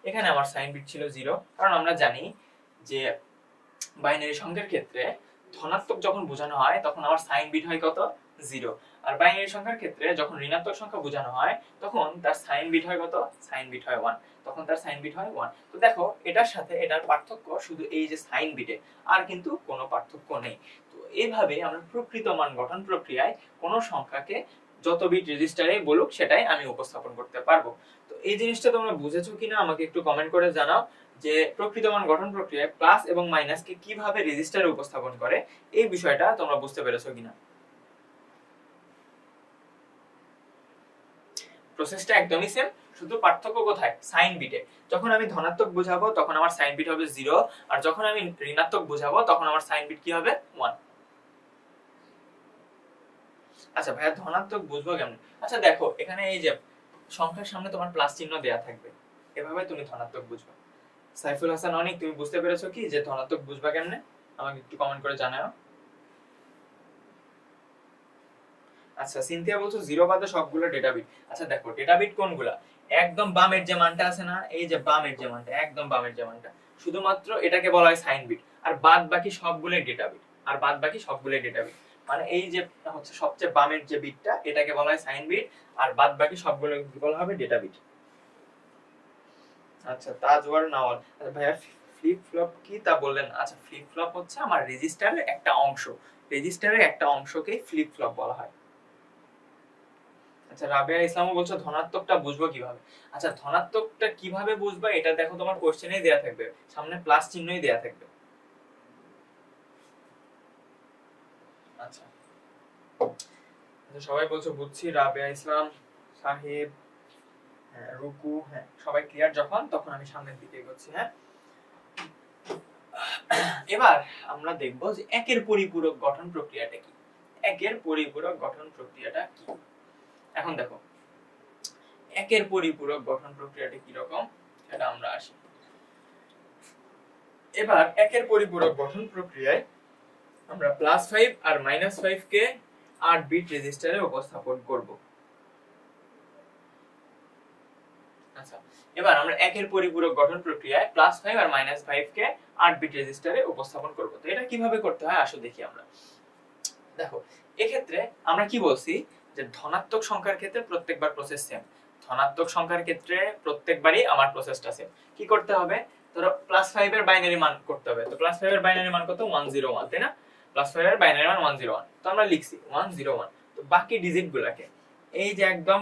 এখানে আমার সাইন বিট ছিল 0। কারণ আমরা জানি যে বাইনারি সংখ্যার ক্ষেত্রে ধনাত্মক যখন বোঝানো হয় তখন আমার সাইন বিট হয় কত? 0। আর বাইনারি সংখ্যার ক্ষেত্রে যখন ঋণাত্মক সংখ্যা বোঝানো হয় তখন তার সাইন বিট হয় কত? সাইন বিট হয় 1। তখন তার সাইন বিট হয় 1। তো দেখো এটার সাথে এটার পার্থক্য শুধু এই যে সাইন বিটে, আর কিন্তু কোনো পার্থক্য নেই। তো এইভাবে আমরা প্রকৃত মান গঠন প্রক্রিয়ায় কোনো সংখ্যাকে যত বিট রেজিস্টারে বলুক সেটাই আমি উপস্থাপন করতে পারবো। তো এই জিনিসটা তোমরা বুঝেছো কিনা আমাকে একটু কমেন্ট করে জানাও, যে প্রকৃত মান গঠন প্রক্রিয়ায় প্লাস এবং মাইনাসকে কিভাবে রেজিস্টারে উপস্থাপন করে এই বিষয়টা তোমরা বুঝতে পেরেছো কিনা। প্রসেসটা একদমই সেম, শুধু পার্থক্য কোথায়? সাইন বিটে। যখন আমি ধনাত্মক বোঝাবো তখন আমার সাইন বিট হবে 0, আর যখন আমি ঋণাত্মক বোঝাবো তখন আমার সাইন বিট কি হবে? 1। আচ্ছা ভাইয়া, ধনাত্মক বুঝবো কেমন? আচ্ছা দেখো এখানে এই যে সংখ্যার সামনে তোমার প্লাস চিহ্ন দেয়া থাকবে, এভাবে তুমি ধনাত্মক বুঝবা। সাইফুল হাসান অনেক, তুমি বুঝতে পেরেছো কি যে ধনাত্মক বুঝবা কেমনে? আমাকে একটু কমেন্ট করে জানাও। আচ্ছা, সিনথিয়া বলছো 0 বাদে সবগুলো ডেটা বিট। আচ্ছা দেখো ডেটা বিট কোনগুলা? একদম বামের যে মানটা আছে না, এই যে বামের যে মানটা, একদম বামের যে মানটা, শুধুমাত্র এটাকে বলা হয় সাইন বিট। আর বাদ বাকি সবগুলোই ডেটা বিট, আর বাদ বাকি সবগুলোই ডেটা বিট। মানে এই যে হচ্ছে সবচেয়ে বামের যে বিটটা এটাকে বলা হয় সাইন বিট, আর বাদ বাকি সবগুলো বলা হবে ডেটা বিট। আচ্ছা, তাজওয়ার নাওয়াল, আচ্ছা ভাইয়া ফ্লিপ ফ্লপ কি তা বললেন? আচ্ছা, ফ্লিপ ফ্লপ হচ্ছে আমার রেজিস্টারের একটা অংশ, রেজিস্টারের একটা অংশকে ফ্লিপ ফ্লপ বলা হয়। আচ্ছা, রাবেয়া ইসলামও বলছো ধনাত্মকটা বুঝবো কিভাবে? আচ্ছা, ধনাত্মকটা কিভাবে বুঝবা এটা দেখো তোমার কোশ্চেনেই দেয়া থাকবে, সামনে প্লাস চিহ্নই দেয়া থাকবে। সবাই বলছো বুঝছি, রাবেয়া ইসলাম, সাহেব, হ্যাঁ রুকু, হ্যাঁ সবাই ক্লিয়ার যখন, তখন আমি সামনের দিকে এগোচ্ছি। হ্যাঁ, এবার আমরা দেখব যে একের পরিপূরক গঠন প্রক্রিয়াটা কি। একের পরিপূরক গঠন প্রক্রিয়াটা কি? এখন দেখো একের পরিপূরক গঠন প্রক্রিয়াটা কি রকম এটা আমরা আসি। এবার একের পরিপূরক গঠন প্রক্রিয়ায় আমরা +5 আর -5 কে 8 বিট রেজিস্টারে উপস্থাপন করব। আচ্ছা, এবার আমরা একের পরিপূরক গঠন প্রক্রিয়ায় +5 আর -5 কে 8 বিট রেজিস্টারে উপস্থাপন করব। তো এটা কিভাবে করতে হয় আসো দেখি আমরা। দেখো এক্ষেত্রে আমরা কি বলছি যে ধনাত্মক সংখ্যার ক্ষেত্রে প্রত্যেকবার প্রসেস সেম। ধনাত্মক সংখ্যার ক্ষেত্রে প্রত্যেকবারই আমার প্রসেসটা সেম। কি করতে হবে? ধরো +5 এর বাইনারি মান করতে হবে। তো +5 এর বাইনারি মান কত? 101, তাই না? +5 এর বাইনারি মান 101। তো আমরা লিখছি 101। তো বাকি ডিজিট গুলাকে, এই যে একদম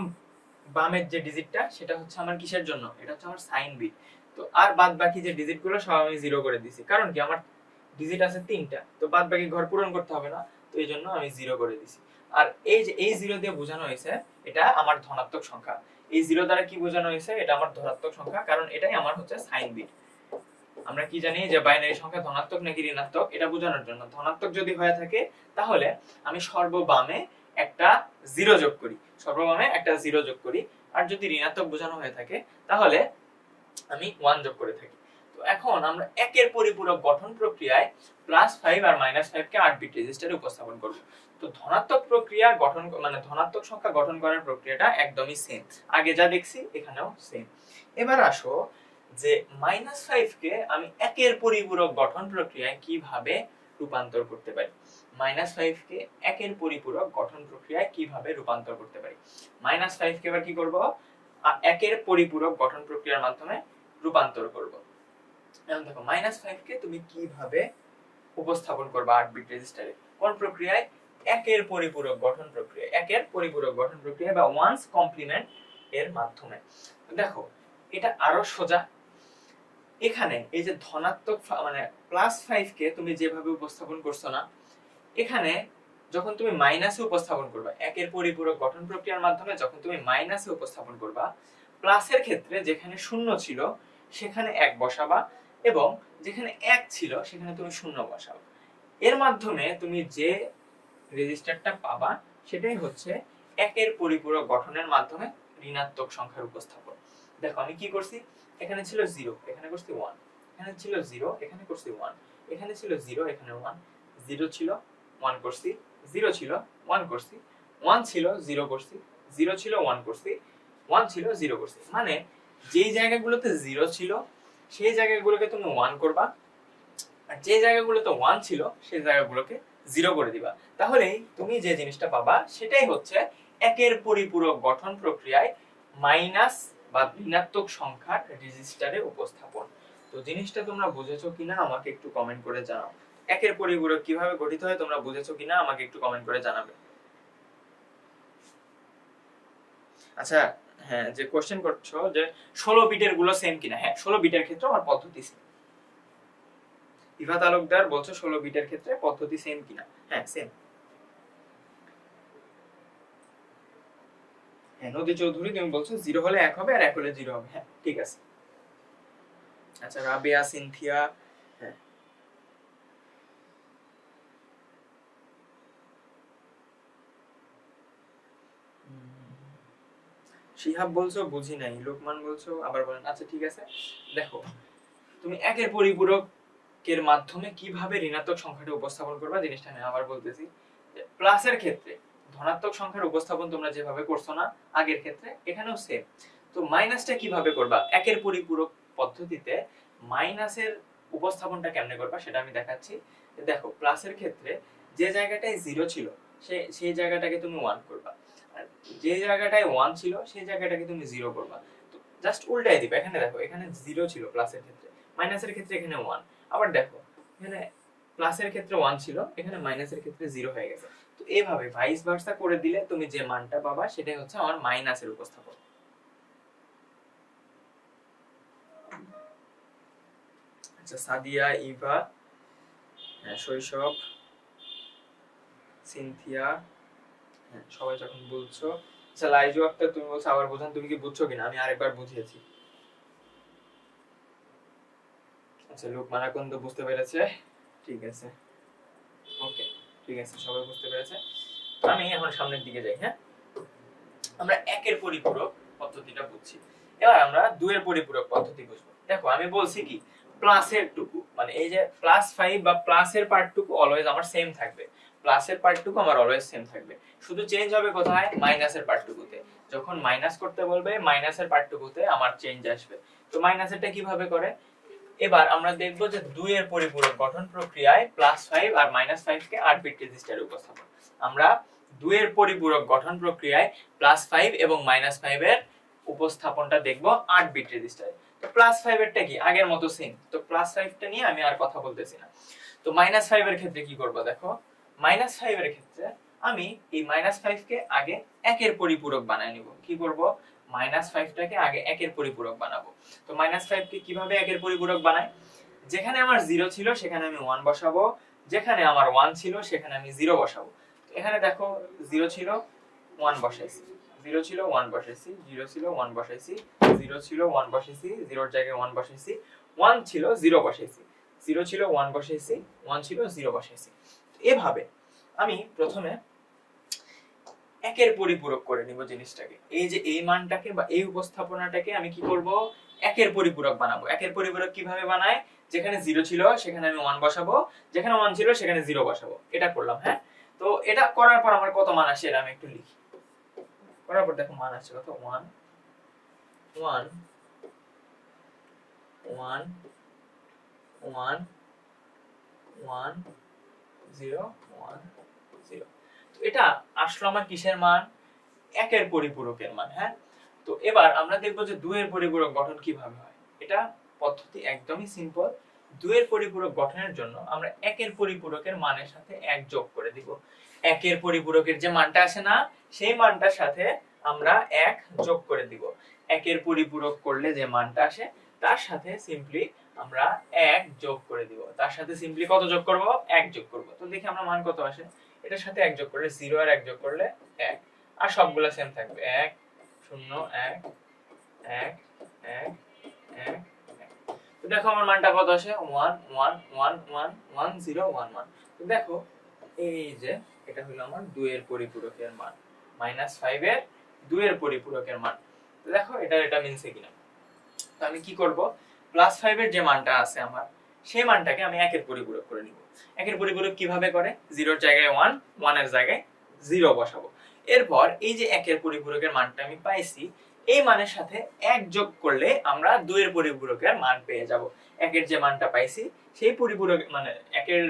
বামের যে ডিজিটটা সেটা হচ্ছে আমার কিসের জন্য? এটা হচ্ছে আমার সাইন বিট। তো আর বাদ বাকি যে ডিজিট গুলো সব আমি 0 করে দিছি। কারণ কি? আমার ডিজিট আছে 3টা, তো বাদ বাকি ঘর পূরণ করতে হবে না, তো এই জন্য আমি 0 করে দিছি। আর এই যে এই 0 দিয়ে বোঝানো হয়েছে এটা আমার ধনাত্মক সংখ্যা। এই 0 দ্বারা কি বোঝানো হয়েছে? এটা আমার ধনাত্মক সংখ্যা, কারণ এটাই আমার হচ্ছে সাইন বিট। আমরা কি জানি যে বাইনারি সংখ্যা ধনাত্মক নাকি ঋণাত্মক, এটা বোঝানোর জন্য ধনাত্মক যদি হয়ে থাকে তাহলে আমি সর্ববামে একটা 0 যোগ করি, সর্ববামে একটা 0 যোগ করি। আর যদি ঋণাত্মক বোঝানো হয়ে থাকে তাহলে আমি 1 যোগ করে থাকি। তো এখন আমরা একের পরিপূরক গঠন প্রক্রিয়ায় +5 আর -5 কে 8 বিট রেজিস্টারে উপস্থাপন করব। তো ধনাত্মক প্রক্রিয়া গঠন মানে ধনাত্মক সংখ্যা গঠন করার প্রক্রিয়াটা একদমই সেম, আগে যা দেখছি এখানেও সেম। এবার আসো যে -5 কে আমি একের পরিপূরক গঠন প্রক্রিয়ায় কিভাবে রূপান্তর করতে পারি। -5 কে একের পরিপূরক গঠন প্রক্রিয়ায় কিভাবে রূপান্তর করতে পারি। -5 কে এবার কি করব? একের পরিপূরক গঠন প্রক্রিয়ার মাধ্যমে রূপান্তর করব। এখন দেখো -5 কে তুমি কিভাবে উপস্থাপন করবে 8 বিট রেজিস্টারে? কোন প্রক্রিয়ায়? একের পরিপূরক গঠন প্রক্রিয়া, একের পরিপূরক গঠন প্রক্রিয়া বা ওয়ান্স কমপ্লিমেন্ট এর মাধ্যমে। দেখো এটা আরো সোজা। এখানে এই যে ধনাত্মক মানে +5 কে তুমি যেভাবে উপস্থাপন করছো না, এখানে যখন তুমি মাইনাসে উপস্থাপন করবা, একের পরিপূরক গঠন প্রক্রিয়ার মাধ্যমে যখন তুমি মাইনাসে উপস্থাপন করবা, প্লাসের ক্ষেত্রে যেখানে 0 ছিল সেখানে 1 বসাবা এবং যেখানে 1 ছিল সেখানে তুমি 0 বসাবা। এর মাধ্যমে তুমি যে রেজিস্টারটা পাবা সেটাই হচ্ছে একের পরিপূরক গঠনের মাধ্যমে ঋণাত্মক সংখ্যার উপস্থাপন। দেখো আমি কি করছি, এখানে ছিল 0, এখানে করছি 1, এখানে ছিল 0, এখানে করছি 1, এখানে ছিল 0, এখানে 1, 0 ছিল 1 করছি, 0 ছিল 1 করছি, 1 ছিল 0 করছি, 0 ছিল 1 করছি, 1 ছিল 0 করছি। মানে যেই জায়গাগুলোতে 0 ছিল সেই জায়গাগুলোকে তুমি 1 করবা, আর যে জায়গাগুলোতে 1 ছিল সেই জায়গাগুলোকে 0 করে দিবা। তাহলেই তুমি যে জিনিসটা পাবা সেটাই হচ্ছে একের পরিপূরক গঠন প্রক্রিয়ায় মাইনাস বা ঋণাত্মক সংখ্যার রেজিস্টারে উপস্থাপন। তো জিনিসটা তোমরা বুঝেছো কিনা আমাকে একটু কমেন্ট করে জানাও। একের পরিপূরক কিভাবে গঠিত হয় তোমরা বুঝেছো কিনা আমাকে একটু কমেন্ট করে জানাবে। আচ্ছা, হ্যাঁ যে কোশ্চেন করছো যে 16 বিটের গুলো সেম কিনা, হ্যাঁ 16 বিটের ক্ষেত্রে আমার পদ্ধতি সেম। ইভা তালুকদার বলছো 16 বিটের ক্ষেত্রে পদ্ধতি সেম কিনা, হ্যাঁ সেম। হ্যাঁ নদী চৌধুরী তুমি বলছো 0 হলে 1 হবে আর 1 হলে 0 হবে, হ্যাঁ ঠিক আছে। আচ্ছা রাবিয়া, সিনথিয়া, হ্যাঁ শিহাব বলছো বুঝি নাই, লোকমান বলছো আবার বলেন। আচ্ছা ঠিক আছে, দেখো তুমি একের পরিপূরকের মাধ্যমে কিভাবে ঋণাত্মক সংখ্যাটা উপস্থাপন করবা জিনিসটা আমি আবার বলতেছি। প্লাসের ক্ষেত্রে ধনাত্মক সংখ্যার উপস্থাপন তোমরা যেভাবে করছো না আগের ক্ষেত্রে, এখানেও সেম। তো মাইনাসটা কিভাবে করবা? একের পরিপূরক পদ্ধতিতে মাইনাসের উপস্থাপনটা কেমনে করবা সেটা আমি দেখাচ্ছি। দেখো প্লাসের ক্ষেত্রে যে জায়গাটায় 0 ছিল সেই জায়গাটাকে তুমি 1 করবা, আর যে জায়গাটায় 1 ছিল সেই জায়গাটাকে তুমি 0 করবা। তো জাস্ট উল্টাই দিবা। এখানে দেখো এখানে 0 ছিল প্লাসের ক্ষেত্রে, মাইনাসের ক্ষেত্রে এখানে 1। আবার দেখো এখানে প্লাসের ক্ষেত্রে 1 ছিল, এখানে মাইনাসের ক্ষেত্রে 0 হয়ে গেছে। তো এইভাবে ভাইস ভার্সা করে দিলে তুমি যে মানটা পাবা সেটাই হচ্ছে আমার মাইনাসের উপস্থাপন। আচ্ছা সাদিয়া, ইভা, শৈশব, সিনথিয়া, হ্যাঁ সবাই যখন বলছো। আচ্ছা লাইজু আক্তার তুমি বলছো আবার বোঝান, তুমি কি বুঝছো কিনা? আমি আরেকবার বুঝিয়েছি। আচ্ছা লোকমান আকন্দ বুঝতে পেরেছে, ঠিক আছে ওকে ঠিক আছে, সবাই বুঝতে পেরেছে। আমি এখন সামনের দিকে যাই। হ্যাঁ আমরা একের পরিপূরক পদ্ধতিটা বুঝছি, এবার আমরা দুইয়ের পরিপূরক পদ্ধতি বুঝবো। দেখো আমি বলছি কি প্লাসের টুকু মানে এই যে +5 বা প্লাসের পার্টটুকু অলওয়েজ আমার সেম থাকবে, প্লাসের পার্টটুকু আমার অলওয়েজ সেম থাকবে, শুধু চেঞ্জ হবে কোথায়? মাইনাসের পার্টটুকুতে। যখন মাইনাস করতে বলবে মাইনাসের পার্টটুকুতে আমার চেঞ্জ আসবে। তো মাইনাসেরটা কিভাবে করে? এবার আমরা দেখব যে 2 এর পরিপূরক গঠন প্রক্রিয়ায় +5 আর -5 কে 8 বিট রেজিস্টারে উপস্থাপন। আমরা 2 এর পরিপূরক গঠন প্রক্রিয়ায় +5 এবং -5 এর উপস্থাপনটা দেখব 8 বিট রেজিস্টারে। তো +5 এরটা কি আগের মতো সেম, তো +5 টা নিয়ে আমি আর কথা বলতেছি না। তো -5 এর ক্ষেত্রে কি করব? দেখো -5 এর ক্ষেত্রে আমি এই -5 কে আগে 1 এর পরিপূরক বানায় নিব। কি করব? -5 টাকে আগে 1 এর পরিপূরক বানাবো। তো -5 কে কিভাবে 1 এর পরিপূরক বানাই? যেখানে আমার 0 ছিল সেখানে আমি 1 বসাবো, যেখানে আমার 1 ছিল সেখানে আমি 0 বসাবো। তো এখানে দেখো 0 ছিল 1 বসাইছি, 0 ছিল 1 বসাইছি, 0 ছিল 1 বসাইছি, 0 ছিল 1 বসাইছি, 0 এর জায়গায় 1 বসাইছি, 1 ছিল 0 বসাইছি, 0 ছিল 1 বসাইছি, 1 ছিল 0 বসাইছি। এভাবে আমি প্রথমে একের পরিপূরক করে নিব জিনিসটাকে। এই যে এই মানটাকে বা এই উপস্থাপনাটাকে আমি কি করব? একের পরিপূরক বানাবো। একের পরিপূরক কিভাবে বানায়? যেখানে 0 ছিল সেখানে আমি 1 বসাবো, যেখানে 1 ছিল সেখানে 0 বসাবো। এটা করলাম। হ্যাঁ তো এটা করার পর আমার কত মান আসে এটা আমি একটু লিখি। করার পর দেখো মান আসছে কত? 1 1 1 1 1 0 1 0। তো এটা আসলে আমার কিসের মান? একের পরিপূরকের মান। হ্যাঁ তো এবার আমরা দেখব যে 2 এর পরিপূরক গঠন কিভাবে হয়। এটা পদ্ধতি একদমই সিম্পল। 2 এর পরিপূরক গঠনের জন্য আমরা 1 এর পরিপূরকের মানের সাথে 1 যোগ করে দিব। 1 এর পরিপূরকের যে মানটা আসে না সেই মানটার সাথে আমরা 1 যোগ করে দিব। 1 এর পরিপূরক করলে যে মানটা আসে তার সাথে সিম্পলি আমরা 1 যোগ করে দিব। তার সাথে সিম্পলি কত যোগ করব? 1 যোগ করব। তো দেখি আমরা মান কত আসে। এটার সাথে 1 যোগ করলে 0 আর 1 যোগ করলে 1, আর সবগুলা সেম থাকবে। 1 0 1 1 1 1 1। তো দেখো আমার মানটা কত আসে? 1 1 1 1 1 0 1 1। তো দেখো এই যে এটা হলো আমার 2 এর পরিপূরকের মান, -5 এর 2 এর পরিপূরকের মান। তো দেখো এটা মিলছে কিনা। তো আমি কি করব? +5 এর যে মানটা আছে আমার সেই মানটাকে আমি 1 এর পরিপূরক করে নিব। 1 এর পরিপূরক কিভাবে করে? 0 এর জায়গায় 1, 1 এর জায়গায় 0 বসাবো। এরপর এই যে 1 এর পরিপূরকের মানটা আমি পাইছি এই মানের সাথে 1 যোগ করলে আমরা 2 এর পরিপূরকের মান পেয়ে যাব। 1 এর যে মানটা পাইছি সেই পরিপূরক মানে 1 এর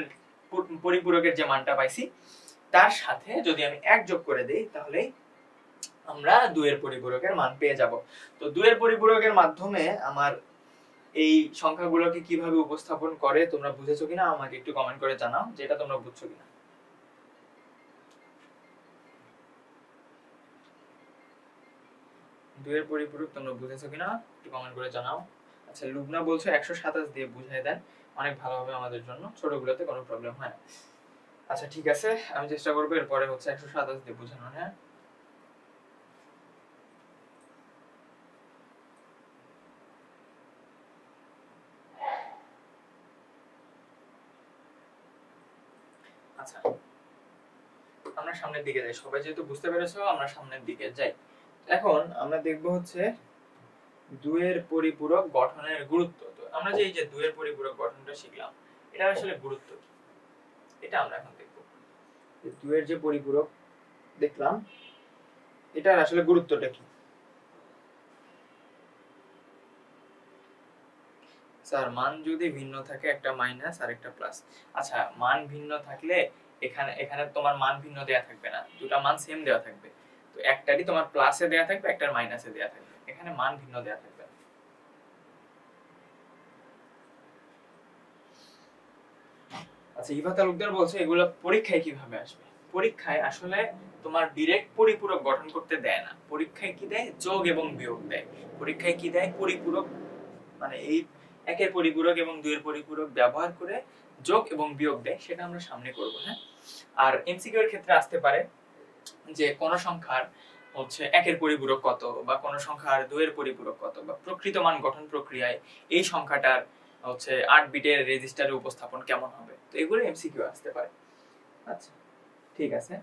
পরিপূরকের যে মানটা পাইছি তার সাথে যদি আমি 1 যোগ করে দেই তাহলে আমরা 2 এর পরিপূরকের মান পেয়ে যাব। তো 2 এর পরিপূরকের মাধ্যমে আমার এই সংখ্যাগুলোকে কিভাবে উপস্থাপন করে তোমরা বুঝেছো কিনা আমাকে একটু কমেন্ট করে জানাও যে এটা তোমরা বুঝছো কিনা। 2 এর পরিপূরক তোমরা বুঝেছো কিনা একটু কমেন্ট করে জানাও। আচ্ছা লুবনা বলছো 127 দিয়ে বুঝাই দেন, অনেক ভালো হবে আমাদের জন্য, ছোটগুলোতে কোনো প্রবলেম হয় না। আচ্ছা ঠিক আছে আমি চেষ্টা করব এরপরে হচ্ছে 127 দিয়ে বোঝানোর। হ্যাঁ আচ্ছা আমরা সামনের দিকে যাই। সবাই যেহেতু বুঝতে পেরেছো আমরা সামনের দিকে যাই। এখন আমরা দেখব হচ্ছে 2 এর পরিপূরক গঠনের গুরুত্ব। তো আমরা যে এই যে 2 এর পরিপূরক গঠনটা শিখলাম এটা আসলে গুরুত্ব কি এটা আমরা এখন দেখব। যে 2 এর যে পরিপূরক দেখলাম এটার আসলে গুরুত্বটা কি। স্যার মান যদি ভিন্ন থাকে একটা মাইনাস আর একটা প্লাস। আচ্ছা মান ভিন্ন থাকলে এখানে এখানে তোমার মান ভিন্ন দেয়া থাকবে না, দুটো মান সেম দেয়া থাকবে। তো একটারই তোমার প্লাসে দেয়া থাকবে একটার মাইনাসে দেয়া থাকবে, এখানে মান ভিন্ন দেয়া থাকবে। আচ্ছা ইভা তালুকদার বলছে এগুলো পরীক্ষায় কিভাবে আসবে। পরীক্ষায় আসলে তোমার ডাইরেক্ট পরিপূরক গঠন করতে দেয় না, পরীক্ষায় কি দেয়? যোগ এবং বিয়োগ দেয়। পরীক্ষায় কি দেয়? পরিপূরক মানে এই 1 এর পরিপূরক এবং 2 এর পরিপূরক ব্যবহার করে যোগ এবং বিয়োগ দেয়, সেটা আমরা সামনে করব। হ্যাঁ আর এমসিকিউ এর ক্ষেত্রে আসতে পারে যে কোন সংখ্যার হচ্ছে একের পরিপূরক কত বা কোন সংখ্যার 2 এর পরিপূরক কত বা প্রকৃত মান গঠন প্রক্রিয়ায় এই সংখ্যাটার হচ্ছে 8 বিটের রেজিস্টারে উপস্থাপন কেমন হবে। তো এগুলো এমসিকিউ আসতে পারে। আচ্ছা ঠিক আছে।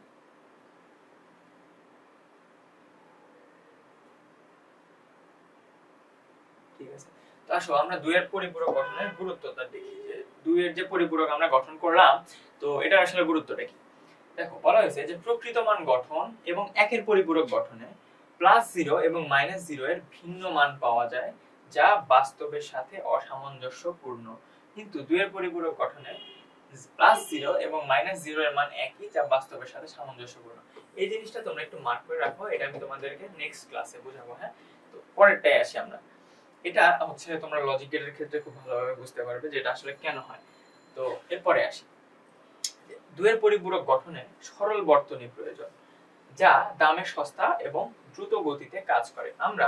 ঠিক আছে, তো আসো আমরা 2 এর পরিপূরক গঠনের গুরুত্বটা দেখি, যে 2 এর যে পরিপূরক আমরা গঠন করলাম তো এটা আসলে গুরুত্বটা কি। দেখো বলা হয়েছে যে প্রকৃত মান গঠন এবং একের পরিপূরক গঠনে +0 এবং -0 এর ভিন্ন মান পাওয়া যায় যা বাস্তবের সাথে অসামঞ্জস্যপূর্ণ, কিন্তু 2 এর পরিপূরক গঠনে +0 এবং -0 এর মান একই যা বাস্তবের সাথে সামঞ্জস্যপূর্ণ। এই জিনিসটা তোমরা একটু মার্ক করে রাখো, এটা আমি তোমাদেরকে নেক্সট ক্লাসে বোঝাবো। হ্যাঁ, তো পরেরটায় আসি আমরা। এটা হচ্ছে তোমরা লজিক গেটের ক্ষেত্রে খুব ভালোভাবে বুঝতে পারবে যে এটা আসলে কেন হয়। তো এরপরে আসি, 2 এর পরিপূরক গঠনে সরল বর্তনী প্রয়োজন যা দামে সস্তা এবং দ্রুত গতিতে কাজ করে। আমরা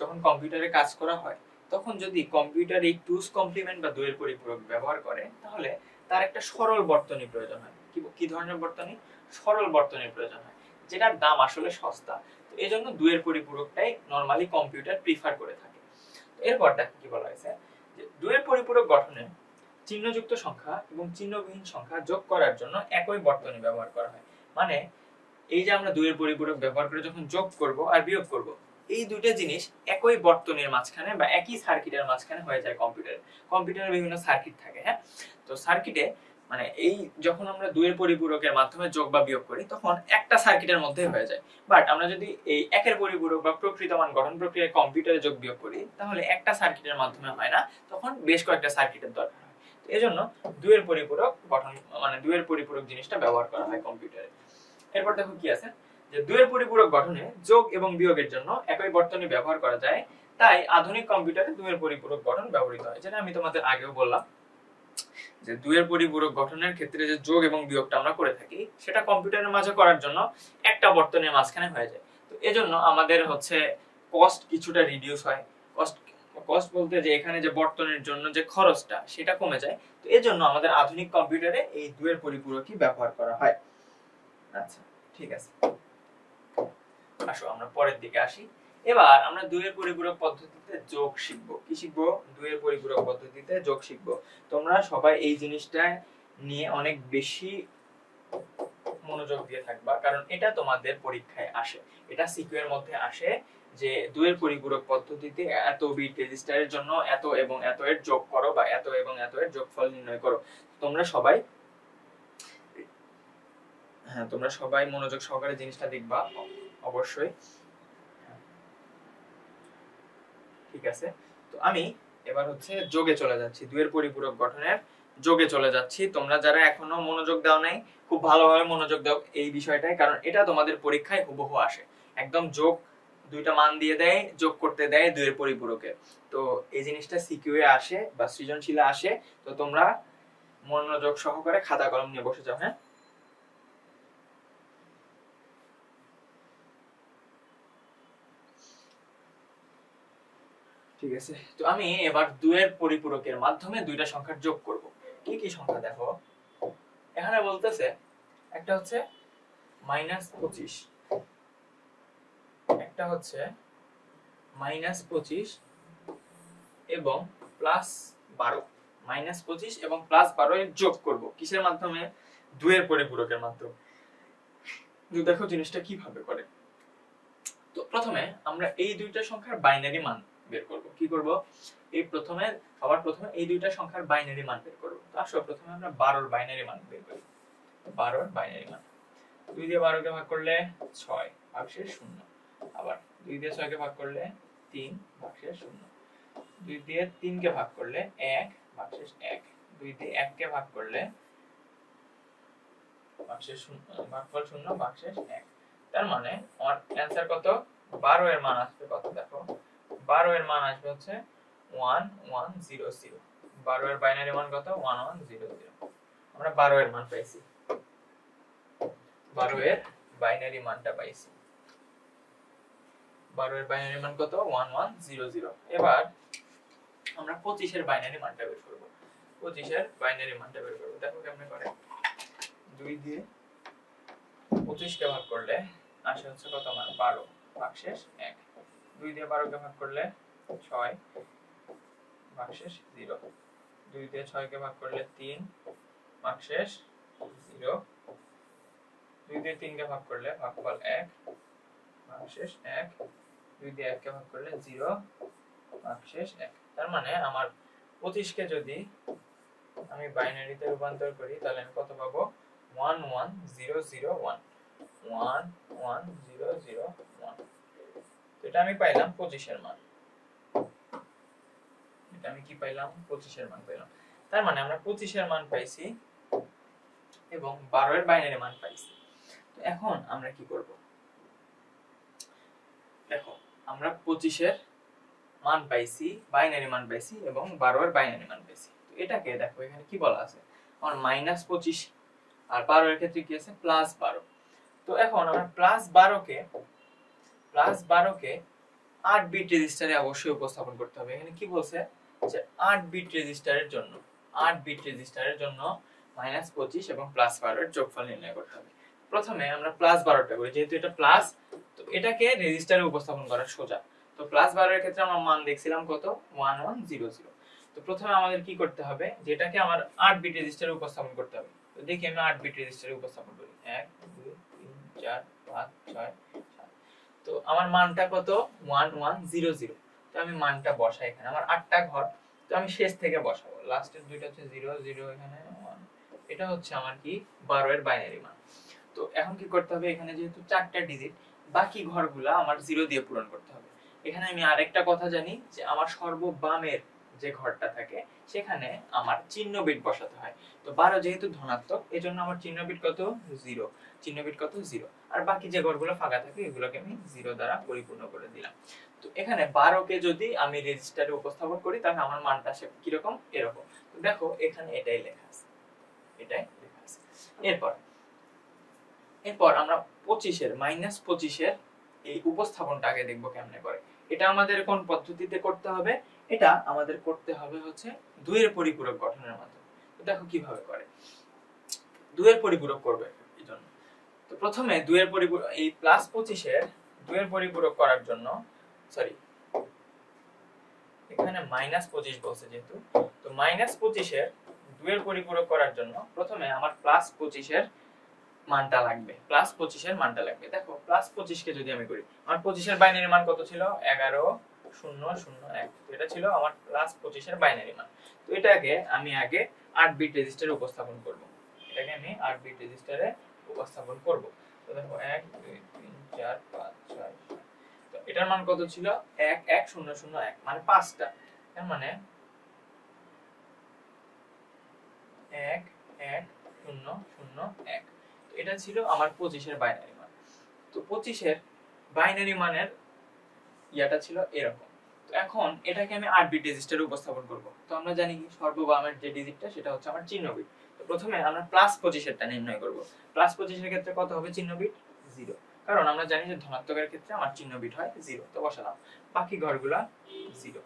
যখন কম্পিউটারে কাজ করা হয় তখন যদি কম্পিউটার এই 2's কমপ্লিমেন্ট বা 2 এর পরিপূরক ব্যবহার করে তাহলে তার একটা সরল বর্তনী প্রয়োজন হয়। কি ধরনের বর্তনী? সরল বর্তনীর প্রয়োজন হয় যেটার দাম আসলে সস্তা। তো এজন্য 2 এর পরিপূরকটাই নরমালি কম্পিউটার প্রিফার করে থাকে। এরপর দেখো কি বলা হয়েছে, যে 2 এর পরিপূরক গঠনে চিহ্নযুক্ত সংখ্যা এবং চিহ্নবিহীন সংখ্যা যোগ করার জন্য একই বর্তনী ব্যবহার করা হয়। মানে এই যে আমরা 2 এর পরিপূরক ব্যবহার করে যখন যোগ করব আর বিয়োগ করব, এই দুইটা জিনিস একই বর্তনীর মাঝখানে বা একই সার্কিটের মাঝখানে হয়ে যায়। কম্পিউটারে বিভিন্ন সার্কিট থাকে। হ্যাঁ, তো সার্কিটে মানে এই যখন আমরা 2 এর পরিপূরকের মাধ্যমে যোগ বা বিয়োগ করি তখন একটা সার্কিটের মধ্যে হয়ে যায়। বাট আমরা যদি এই একের পরিপূরক বা প্রকৃত মান গঠন প্রক্রিয়ায় কম্পিউটারে যোগ বিয়োগ করি তাহলে একটা সার্কিটের মাধ্যমে হয় না, তখন বেশ কয়েকটা সার্কিটের দরকার হয়। তো এজন্য 2 এর পরিপূরক গঠন মানে 2 এর পরিপূরক জিনিসটা ব্যবহার করা হয় কম্পিউটারে। এরপর দেখো কি আছে, যে 2 এর পরিপূরক গঠনে যোগ এবং বিয়োগের জন্য একই বর্তনী ব্যবহার করা যায়, তাই আধুনিক কম্পিউটারে 2 এর পরিপূরক গঠন ব্যবহৃত হয়। যেটা আমি তোমাদের আগেও বললাম যে 2 এর পরিপূরক গঠনের ক্ষেত্রে যে যোগ এবং বিয়োগটা আমরা করে থাকি সেটা কম্পিউটারের মাঝে করার জন্য একটা বর্তনীর মাঝখানে হয়ে যায়। তো এজন্য আমাদের হচ্ছে কস্ট কিছুটা রিডিউস হয়। কস্ট বলতে যে এখানে যে বর্তনীর জন্য যে খরচটা সেটা কমে যায়। তো এজন্য আমাদের আধুনিক কম্পিউটারে এই 2 এর পরিপূরকই ব্যবহার করা হয়। আচ্ছা ঠিক আছে, আসো আমরা পরের দিকে আসি। এবার আমরা 2 এর পরিপূরক পদ্ধতিতে যোগ শিখব। কি শিখব? 2 এর পরিপূরক পদ্ধতিতে যোগ শিখব। তোমরা সবাই এই জিনিসটা নিয়ে অনেক বেশি মনোযোগ দিয়ে থাকবা, কারণ এটা তোমাদের পরীক্ষায় আসে, এটা সিকিউ এর মধ্যে আসে যে 2 এর পরিপূরক পদ্ধতিতে এত বিট রেজিস্টারের জন্য এত এবং এত এর যোগ করো বা এত এবং এত এর যোগফল নির্ণয় করো। তোমরা সবাই মনোযোগ সহকারে জিনিসটা দেখবা অবশ্যই। ঠিক আছে, তো আমি এবার হচ্ছে যোগে চলে যাচ্ছি, 2 এর পরিপূরক গঠনের যোগে চলে যাচ্ছি। তোমরা যারা এখনো মনোযোগ দাও নাই খুব ভালোভাবে মনোযোগ দাও এই বিষয়টায়, কারণ এটা তোমাদের পরীক্ষায় হুবহু আসে। একদম যোগ দুইটা মান দিয়ে দেয়, যোগ করতে দেয় 2 এর পরিপূরকে। তো এই জিনিসটা সিকিউ এ আসে বা সৃজনশীলে আসে। তো তোমরা মনোযোগ সহকারে খাতা কলম নিয়ে বসে যাও। হ্যাঁ, ঠিক আছে, তো আমি এবার 2 এর পরিপূরকের মাধ্যমে দুইটা সংখ্যার যোগ করব। কি কি সংখ্যা দেখো, এখানে বলতেছে একটা হচ্ছে -25, একটা হচ্ছে -25 এবং +12। -25 এবং +12 এর যোগ করব কিসের মাধ্যমে? 2 এর পরিপূরকের মাধ্যমে। তো দেখো জিনিসটা কিভাবে করে। তো প্রথমে আমরা এই দুইটা সংখ্যার বাইনারি মান বের করব। কি করব? সবার প্রথমে এই দুইটা সংখ্যার বাইনারি মান বের করব। তো আসো প্রথমে আমরা 12 এর বাইনারি মান বের করি। 12 এর বাইনারি মান 2 দিয়ে 12 কে ভাগ করলে 6 ভাগশেষ 0। আবার 2 দিয়ে 6 কে ভাগ করলে 3 ভাগশেষ 0। 2 দিয়ে 3 কে ভাগ করলে 1 ভাগশেষ 1। 2 দিয়ে 1 কে ভাগ করলে ভাগশেষ 0, ভাগফল 0 ভাগশেষ 1। তার মানে আমার অ্যানসার কত? 12 এর মান আসবে কত দেখো, 12 এর মান আসবে হচ্ছে 1100। 12 এর বাইনারি মান কত? 1100। আমরা 12 এর মান পাইছি, 12 এর বাইনারি মানটা পাইছি। 12 এর বাইনারি মান কত? 1100। এবার আমরা 25 এর বাইনারি মানটা বের করব। 25 এর বাইনারি মানটা বের করব, দেখো কেমনে করে। 2 দিয়ে 25 কে ভাগ করলে আসে হচ্ছে কত মান 12 ভাগশেষ 1 2 দিয়ে 12 কে ভাগ করলে 6 ভাগশেষ 0 2 দিয়ে 6 কে ভাগ করলে 3 ভাগশেষ 0 2 দিয়ে 3 কে ভাগ করলে ভাগফল 1 ভাগশেষ 1 2 দিয়ে 1 কে ভাগ করলে 0 ভাগশেষ 1 তার মানে আমার 25 কে যদি আমি বাইনারিতে রূপান্তর করি তাহলে আমি কত পাবো 11001 11001 তো এটা আমি পাইলাম 25 এর মান এটা আমি কি পাইলাম 25 এর মান পাইলাম তার মানে আমরা 25 এর মান পাইছি এবং 12 এর বাইনারি মান পাইছি তো এখন আমরা কি করব দেখো আমরা 25 এর মান পাইছি বাইনারি মান পাইছি এবং 12 এর বাইনারি মান পাইছি তো এটাকে দেখো এখানে কি বলা আছে আমার -25 আর 12 এর ক্ষেত্রে কি আছে +12 তো এখন আমরা +12 কে 8 বিট রেজিস্টারে অবশ্যই উপস্থাপন করতে হবে এখানে কি বলছে যে 8 বিট রেজিস্টারের জন্য -25 এবং +12 এর যোগফল নির্ণয় করতে হবে প্রথমে আমরা +12টা করি যেহেতু এটা প্লাস তো এটাকে রেজিস্টারে উপস্থাপন করা সোজা তো +12 এর ক্ষেত্রে আমরা মান দেখছিলাম কত 1100 তো প্রথমে আমাদের কি করতে হবে যেটাকে আমার 8 বিট রেজিস্টারে উপস্থাপন করতে হবে তো দেখি আমি 8 বিট রেজিস্টারে উপস্থাপন করি 1 2 3 4 5 6 7 তো আমার মানটা কত 1100 তো আমি মানটা বসাই এখানে আমার 8টা ঘর তো আমি শেষ থেকে বসাবো লাস্টের দুইটা হচ্ছে 0 0 এখানে 1 এটা হচ্ছে আমার কি 12 এর বাইনারি মান তো এখন কি করতে হবে এখানে যেহেতু 4টা ডিজিট বাকি ঘরগুলা আমার 0 দিয়ে পূরণ করতে হবে এখানে আমি আরেকটা কথা জানি যে আমার সর্ববামের যে ঘরটা থাকে সেখানে আমার চিহ্ন বিট বসাতে হয় তো 12 যেহেতু ধনাত্মক এজন্য আমার চিহ্ন বিট কত 0 চিহ্ন বিট কত 0 আর বাকি যে ঘরগুলো ফাঁকা থাকে এগুলোকে আমি 0 দ্বারা পরিপূর্ণ করে দিলাম তো এখানে 12 কে যদি আমি রেজিস্টারে উপস্থাপন করি তাহলে আমার মানটা কি রকম এরকম তো দেখো এখানে এটাই লেখা আছে এরপর আমরা 25 এর -25 এর এই উপস্থাপনটা আগে দেখব কেমনে করে এটা আমাদের কোন পদ্ধতিতে করতে হবে এটা আমাদের করতে হবে হচ্ছে 2 এর পরিপূরক গঠনের মাধ্যমে তো দেখো কিভাবে করে 2 এর পরিপূরক করবে এজন্য তো প্রথমে 2 এর পরিপূরক এই +25 এর 2 এর পরিপূরক করার জন্য সরি এখানে -25 বলছে যেহেতু তো -25 এর 2 এর পরিপূরক করার জন্য প্রথমে আমার +25 এর মানটা লাগবে +25 এর মানটা লাগবে দেখো +25 কে যদি আমি করি আমার 25 এর বাইনারি মান কত ছিল 11001 তো এটা ছিল আমার +25 এর বাইনারি মান তো এটাকে আমি আগে 8 বিট রেজিস্টারে উপস্থাপন করব এটাকে আমি 8 বিট রেজিস্টারে উপস্থাপন করব তো দেখো 1 2 3 4 5 6 তো এটার মান কত ছিল 11001 মানে 5টা তার মানে 11001 এটা ছিল আমার 25 এর বাইনারি মান তো 25 এর বাইনারি মানের ইয়াটা ছিল এরকম তো এখন এটাকে আমি 8 বিট রেজিস্টারে উপস্থাপন করব তো আমরা জানি কি সর্ববামের যে ডিজিটটা সেটা হচ্ছে আমার চিহ্ন বিট তো প্রথমে আমরা +25 এরটা নির্ণয় করব +25 এর ক্ষেত্রে কত হবে চিহ্ন বিট 0 কারণ আমরা জানি যে ধনাত্মকের ক্ষেত্রে আমার চিহ্ন বিট হয় 0 তো বসালাম বাকি ঘরগুলা 0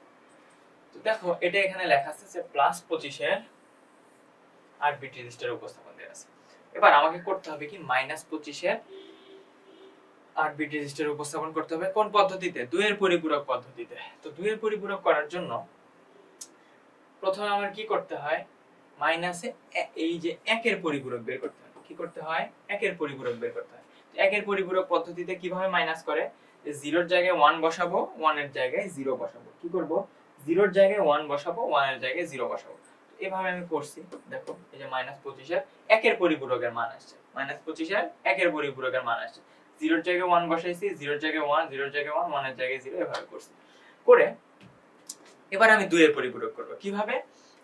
তো দেখো এটা এখানে লেখা আছে যে +25 এর 8 বিট রেজিস্টারে উপস্থাপন দেয়া আছে এবার আমাকে করতে হবে কি -25 এর 8 বিট রেজিস্টারে উপস্থাপন করতে হবে কোন পদ্ধতিতে 2 এর পরিপূরক পদ্ধতিতে তো 2 এর পরিপূরক করার জন্য প্রথমে আমার কি করতে হয় মাইনাসে এই যে 1 এর পরিপূরক বের করতে হয় কি করতে হয় 1 এর পরিপূরক বের করতে হয় তো 1 এর পরিপূরক পদ্ধতিতে কিভাবে মাইনাস করে যে 0 এর জায়গায় 1 বসাবো 1 এর জায়গায় 0 বসাবো কি করব 0 এর জায়গায় 1 বসাবো 1 এর জায়গায় 0 বসাবো এভাবে আমি করছি দেখো এই যে -25 এর 1 এর পরিপূরকের মান আসছে -25 এর 1 এর পরিপূরকের মান আসছে 0 এর জায়গায় 1 বসাইছি 0 এর জায়গায় 1 0 এর জায়গায় 1 1 এর জায়গায় 0 এভাবে করছি করে এবার আমি 2 এর পরিপূরক করব কিভাবে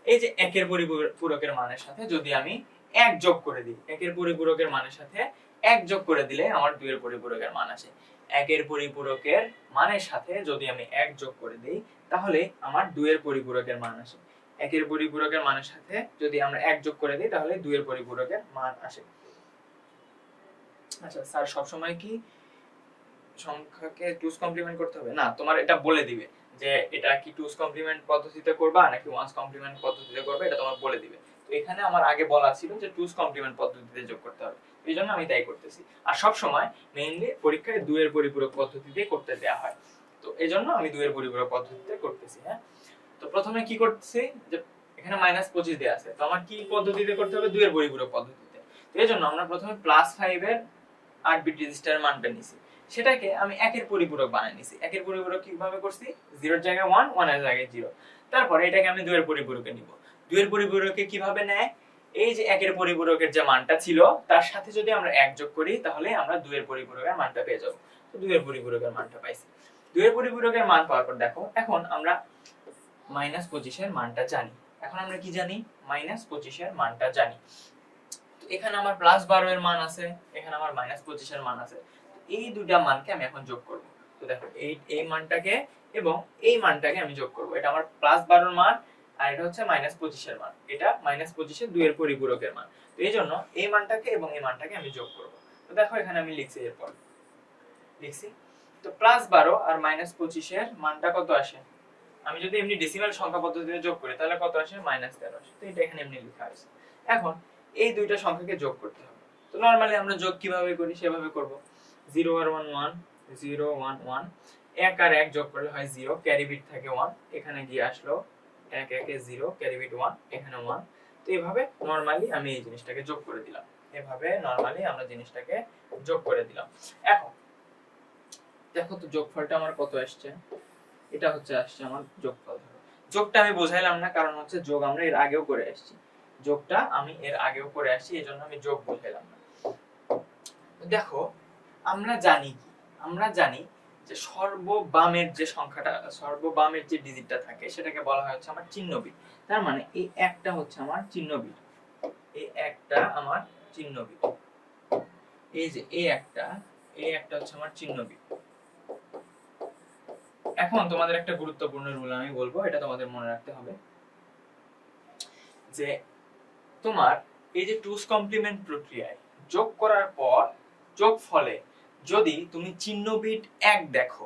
এই যে 1 এর পরিপূরকের মানের সাথে যদি আমি 1 যোগ করে দিই 1 এর পরিপূরকের মানের সাথে 1 যোগ করে দিলে আমার 2 এর পরিপূরকের মান আসে 1 এর পরিপূরকের মানের সাথে যদি আমি 1 যোগ করে দেই তাহলে আমার 2 এর পরিপূরকের মান আসে 1 এর পরিপূরকের মানের সাথে যদি আমরা 1 যোগ করে দেই তাহলে 2 এর পরিপূরকের মান আসে আচ্ছা স্যার সব সময় কি সংখ্যাকে 2's কমপ্লিমেন্ট করতে হবে না তোমার এটা বলে দিবে যে এটা কি 2's কমপ্লিমেন্ট পদ্ধতিতে করবা নাকি 1's কমপ্লিমেন্ট পদ্ধতিতে করবে এটা তোমার বলে দিবে তো এখানে আমার আগে বলা ছিল যে 2's কমপ্লিমেন্ট পদ্ধতিতে যোগ করতে হবে এই জন্য আমি তাই করতেছি। আর সব সময় মেইনলি পরীক্ষায় 2 এর পরিপূরক পদ্ধতিতে করতে দেয়া হয়, তো এই জন্য আমি 2 এর পরিপূরক পদ্ধতিতে করতেছি। হ্যাঁ, তো প্রথমে কি করতেছি, যে এখানে -25 দেয়া আছে, তো আমার কি পদ্ধতিতে করতে হবে, 2 এর পরিপূরক পদ্ধতিতে। তো এই জন্য আমরা প্রথমে +5 এর 8 বিট রেজিস্টারের মানটা নিছি, সেটাকে আমি 1 এর পরিপূরক বানাই নিছি। 1 এর পরিপূরক কিভাবে করছি, 0 এর জায়গায় 1, 1 এর জায়গায় 0। তারপর এটাকে আমি 2 এর পরিপূরকে নিব। 2 এর পরিপূরকে কিভাবে নেয়, এই যে 1 এর পরিপূরকের যে মানটা ছিল তার সাথে যদি আমরা 1 যোগ করি তাহলে আমরা 2 এর পরিপূরকের মানটা পেয়ে যাব। তো 2 এর পরিপূরকের মানটা পাইছি। 2 এর পরিপূরকের মান পাওয়ার পর দেখো এখন আমরা -25 এর মানটা জানি। এখন আমরা কি জানি, -25 এর মানটা জানি। তো এখানে আমার +12 এর মান আছে, এখানে আমার -25 এর মান আছে। এই দুইটা মানকে আমি এখন যোগ করব। তো দেখো এই মানটাকে এবং এই মানটাকে আমি যোগ করব। এটা আমার +12 এর মান আর এটা হচ্ছে -25 এর মান। এটা -25 এর 2 এর পরিপূরকের মান। তো এইজন্য এই মানটাকে এবং এই মানটাকে আমি যোগ করব। তো দেখো এখানে আমি লিখছি, এরপর লিখছি। তো +12 আর -25 এর মানটা কত আসে, আমি যদি এমনি ডেসিমাল সংখ্যা পদ্ধতিতে যোগ করি তাহলে কত আসে, -13 আসে। তো এটা এখানে এমনি লেখা আছে। এখন এই দুইটা সংখ্যাকে যোগ করতে হবে। তো নরমালি আমরা যোগ কিভাবে করি সেভাবে করব। 0 আর 1 1, 0 1 1, 1 আর 1 যোগ করলে হয় 0, ক্যারি বিট থাকে 1, এখানে গিয়ে আসলো 1 1 এ 0, ক্যারি বিট 1, এখানে 1। তো এইভাবে নরমালি আমি এই জিনিসটাকে যোগ করে দিলাম। এভাবে নরমালি আমরা জিনিসটাকে যোগ করে দিলাম। এখন দেখো তো যোগফলটা আমার কত আসছে, এটা হচ্ছে আসছে আমার যোগফল। যোগটা আমি বোঝাইলাম না, কারণ হচ্ছে যোগ আমরা এর আগেও করে আসছি, যোগটা আমি এর আগেও করে আসছি, এজন্য আমি যোগ বোঝাইলাম না। দেখো আমরা জানি কি, আমরা জানি যে সর্ববামের যে সংখ্যাটা, সর্ববামের যে ডিজিটটা থাকে সেটাকে বলা হয় হচ্ছে আমার চিহ্ন বিট। তার মানে এই একটা হচ্ছে আমার চিহ্ন বিট, এই একটা আমার চিহ্ন বিট। এই যে এই একটা হচ্ছে আমার চিহ্ন বিট। এখন তোমাদের একটা গুরুত্বপূর্ণ রুল আমি বলবো, এটা তোমাদের মনে রাখতে হবে, যে তোমার এই যে টুস কমপ্লিমেন্ট প্রক্রিয়ায় যোগ করার পর যোগফলে যদি তুমি চিহ্ন বিট 1 দেখো,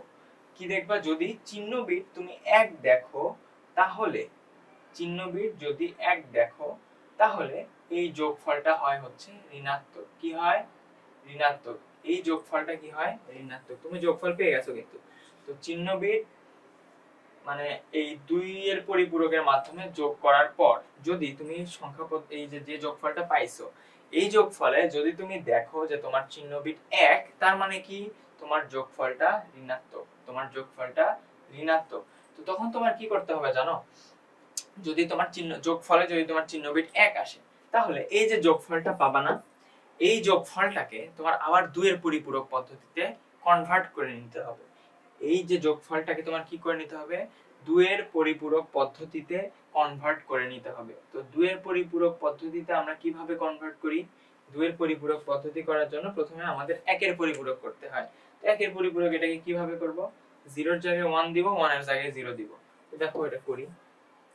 কি দেখবা, যদি চিহ্ন বিট তুমি 1 দেখো তাহলে, চিহ্ন বিট যদি 1 দেখো তাহলে এই যোগফলটা হয় হচ্ছে ঋণাত্মক। কি হয়, ঋণাত্মক। এই যোগফলটা কি হয়, ঋণাত্মক। তুমি যোগফল পেয়ে গেছো কিন্তু। তো চিহ্ন বিট মানে এই 2 এর পরিপূরকের মাধ্যমে যোগ করার পর যদি তুমি সংখ্যা এই যে যোগফলটা পাইছো, এই যোগফলে যদি তুমি দেখো যে তোমার চিহ্ন বিট 1, তার মানে কি তোমার যোগফলটা ঋণাত্মক, তোমার যোগফলটা ঋণাত্মক। তো তখন তোমার কি করতে হবে জানো, যদি তোমার চিহ্ন যোগফলে যদি তোমার চিহ্ন বিট 1 আসে তাহলে এই যে যোগফলটা পাবা না, এই যোগফলটাকে তোমার আবার 2 এর পরিপূরক পদ্ধতিতে কনভার্ট করে নিতে হবে। এই যে যোগফলটাকে তোমার কি করে নিতে হবে, 2 এর পরিপূরক পদ্ধতিতে কনভার্ট করে নিতে হবে। তো 2 এর পরিপূরক পদ্ধতিতে আমরা কিভাবে কনভার্ট করি, 2 এর পরিপূরক পদ্ধতি করার জন্য প্রথমে আমাদের 1 এর পরিপূরক করতে হয়। তো 1 এর পরিপূরক এটাকে কিভাবে করব, 0 এর জায়গায় 1 দিব, 1 এর জায়গায় 0 দিব। তো দেখো এটা করি,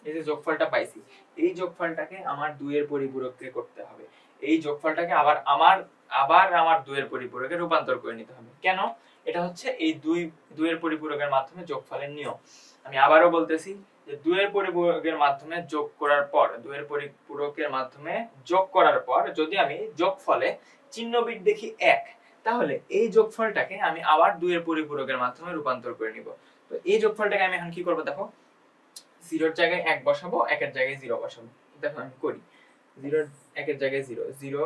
এই যে যোগফলটা পাইছি, এই যোগফলটাকে আমার 2 এর পরিপূরকে করতে হবে। এই যোগফলটাকে আবার আমার 2 এর পরিপূরকে রূপান্তর করে নিতে হবে। কেন, এটা হচ্ছে এই 2 এর পরিপূরকের মাধ্যমে যোগফলের নিয়ম। আমি আবারও বলতেছি যে 2 এর পরিপূরকের মাধ্যমে যোগ করার পর, 2 এর পরিপূরকের মাধ্যমে যোগ করার পর যদি আমি যোগফলে চিহ্ন বিট দেখি 1, তাহলে এই যোগফলটাকে আমি আবার 2 এর পরিপূরকের মাধ্যমে রূপান্তর করে নিব। তো এই যোগফলটাকে আমি এখন কি করব, দেখো 0 এর জায়গায় 1 বসাবো, 1 এর জায়গায় 0 বসাবো। দেখো আমি করি, 0 1 এর জায়গায় 0 0